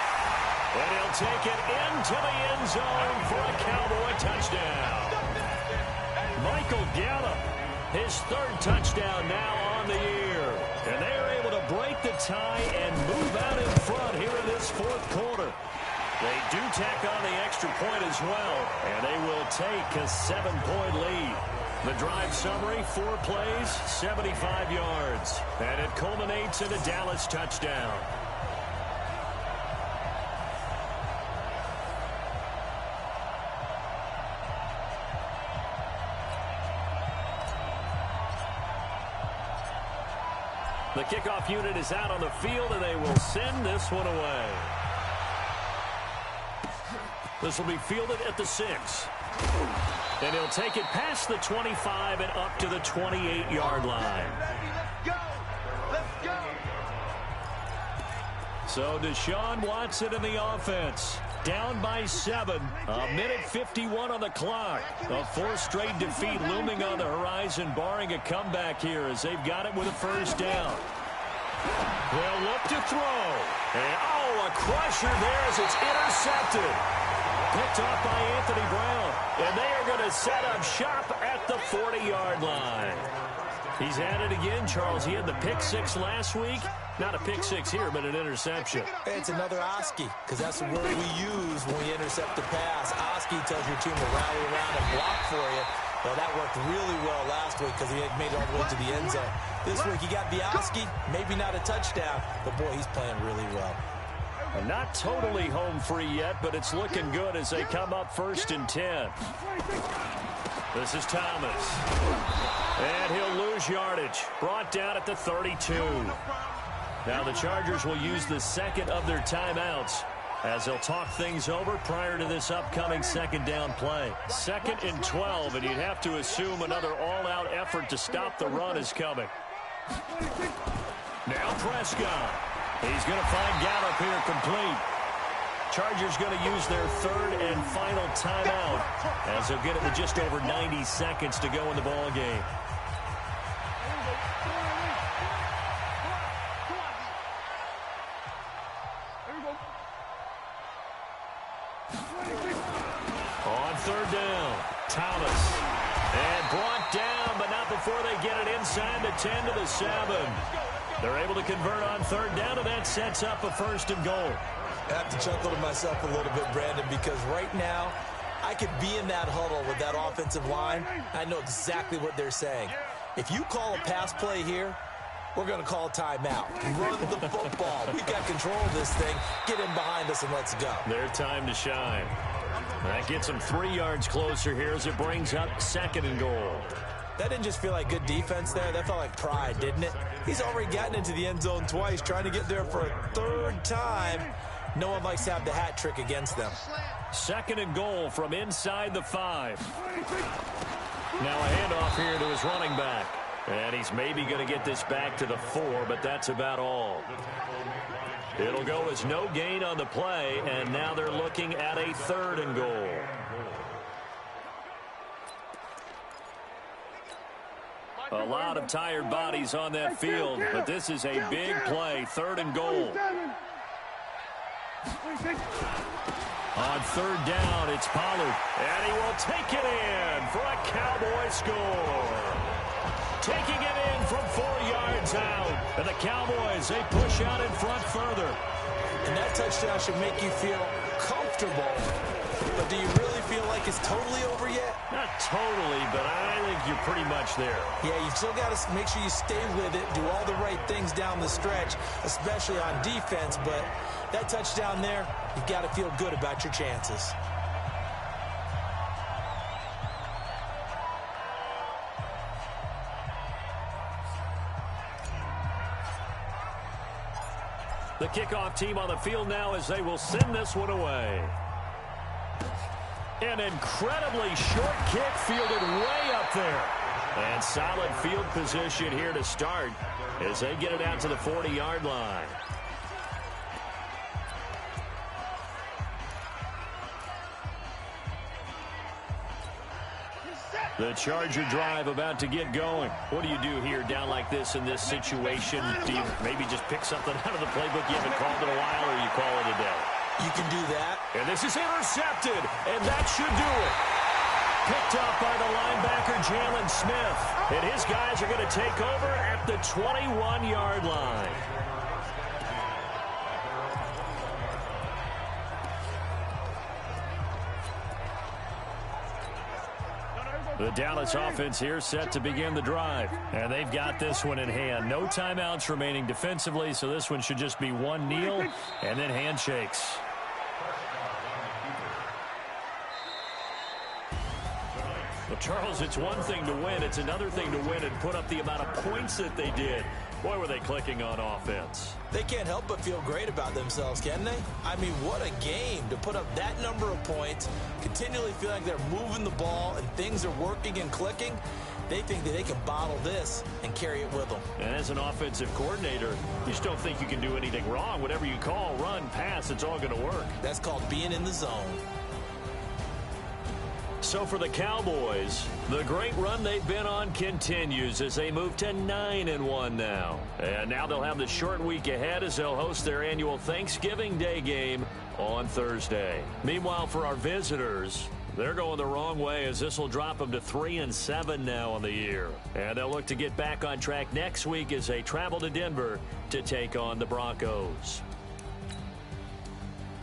And he'll take it into the end zone for a Cowboy touchdown. Michael Gallup, his 3rd touchdown now on the year. And they are able to break the tie and move out in front here in this 4th quarter. They do tack on the extra point as well, and they will take a 7-point lead. The drive summary, 4 plays, 75 yards, and it culminates in a Dallas touchdown. The kickoff unit is out on the field, and they will send this one away. This will be fielded at the 6. And he'll take it past the 25 and up to the 28-yard line. Let's go. So Deshaun Watson in the offense. Down by 7. 1:51 on the clock. A 4th straight defeat looming on the horizon, barring a comeback here as they've got it with a first down. They'll look to throw. And, a crusher there as it's intercepted. Picked off by Anthony Brown. And they are going to set up shop at the 40-yard line. He's at it again, Charles. He had the pick 6 last week. Not a pick 6 here, but an interception. It's another Oski, because that's the word we use when we intercept the pass. Oski tells your team to rally around and block for you. Well, that worked really well last week because he had made it all the way to the end zone. This week he got the Oski, maybe not a touchdown, but boy, he's playing really well. Not totally home free yet, but it's looking good as they come up 1st and 10. This is Thomas. And he'll lose yardage. Brought down at the 32. Now the Chargers will use the 2nd of their timeouts as they'll talk things over prior to this upcoming 2nd down play. 2nd and 12, and you'd have to assume another all-out effort to stop the run is coming. Now Prescott. He's going to find Gallup here complete. Chargers going to use their 3rd and final timeout as they'll get it with just over 90 seconds to go in the ball game. On 3rd down, Thomas. And brought down, but not before they get it inside the 10 to the 7. They're able to convert on 3rd down, and that sets up a 1st and goal. I have to chuckle to myself a little bit, Brandon, because right now I could be in that huddle with that offensive line. I know exactly what they're saying. If you call a pass play here, we're going to call a timeout. Run the football. We've got control of this thing. Get in behind us and let's go. Their time to shine. That gets them 3 yards closer here as it brings up 2nd and goal. That didn't just feel like good defense there. That felt like pride, didn't it? He's already gotten into the end zone twice, trying to get there for a 3rd time. No one likes to have the hat trick against them. 2nd and goal from inside the 5. Now a handoff here to his running back. And he's maybe going to get this back to the 4, but that's about all. It'll go as no gain on the play, and now they're looking at a 3rd and goal. A lot of tired bodies on that field, but this is a big play, 3rd and goal. On 3rd down, it's Pollard, and he will take it in for a Cowboy score. Taking it in from 4 yards out, and the Cowboys, they push out in front further. And that touchdown should make you feel comfortable. But do you really feel like it's totally over yet? Not totally, but I think you're pretty much there. Yeah, you've still got to make sure you stay with it, do all the right things down the stretch, especially on defense. But that touchdown there, you've got to feel good about your chances. The kickoff team on the field now as they will send this one away. An incredibly short kick fielded way up there. And solid field position here to start as they get it out to the 40-yard line. The Charger drive about to get going. What do you do here down like this in this situation? Do you maybe just pick something out of the playbook you haven't called in a while, or you call it a day? You can do that. And this is intercepted, and that should do it. Picked up by the linebacker, Jalen Smith. And his guys are going to take over at the 21-yard line. The Dallas offense here set to begin the drive. And they've got this one in hand. No timeouts remaining defensively, so this one should just be one kneel and then handshakes. Well, Charles, it's one thing to win. It's another thing to win and put up the amount of points that they did. Boy, were they clicking on offense. They can't help but feel great about themselves, can they? I mean, what a game to put up that number of points, continually feel like they're moving the ball and things are working and clicking. They think that they can bottle this and carry it with them. And as an offensive coordinator, you just don't think you can do anything wrong. Whatever you call, run, pass, it's all going to work. That's called being in the zone. So for the Cowboys, the great run they've been on continues as they move to 9-1 now. And now they'll have the short week ahead as they'll host their annual Thanksgiving Day game on Thursday. Meanwhile, for our visitors, they're going the wrong way as this will drop them to 3-7 now on the year. And they'll look to get back on track next week as they travel to Denver to take on the Broncos.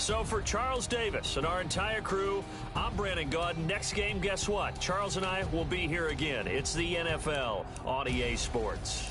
So for Charles Davis and our entire crew, I'm Brandon Gaudin. Next game, guess what? Charles and I will be here again. It's the NFL on EA Sports.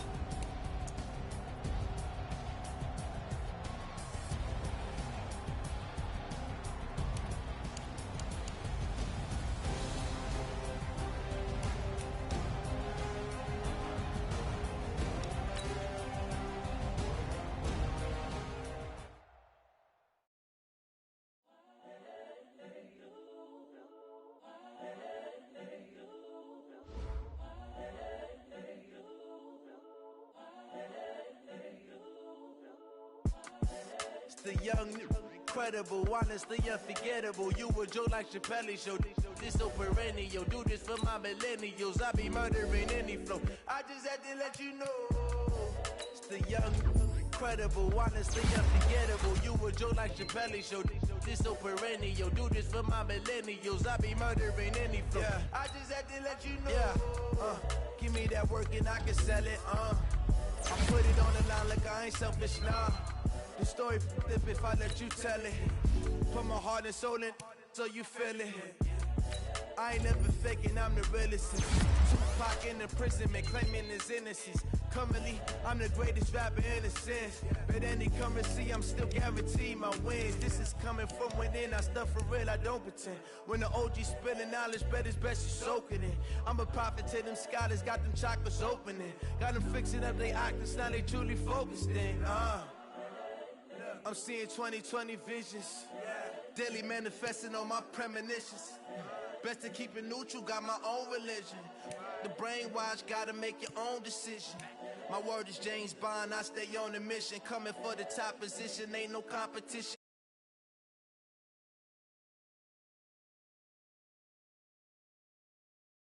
The young, incredible, honestly unforgettable. You a joke like Chappelle Show. This so perennial. Do this for my millennials. I be murdering any flow. I just had to let you know. It's the young, incredible, honestly unforgettable. You a joke like Chappelle Show. This so perennial. Do this for my millennials. I be murdering any flow. Yeah. I just had to let you know. Yeah. Give me that work and I can sell it. I put it on the line like I ain't selfish now. The story flip if I let you tell it. Put my heart and soul in so you feel it. I ain't never faking, I'm the realest. Tupac in the prison, man, claiming his innocence. Currently, I'm the greatest rapper in a sense. But any currency, I'm still guaranteed my wins. This is coming from within, I stuff for real, I don't pretend. When the OG spilling knowledge, bet it's best you soak it in. I'm a prophet to them scholars, got them chakras opening. Got them fixing up they octaves, now they truly focused in. I'm seeing 2020 visions. Daily manifesting on my premonitions. Best to keep it neutral, got my own religion. The brainwash, gotta make your own decision. My word is James Bond, I stay on a mission. Coming for the top position, ain't no competition.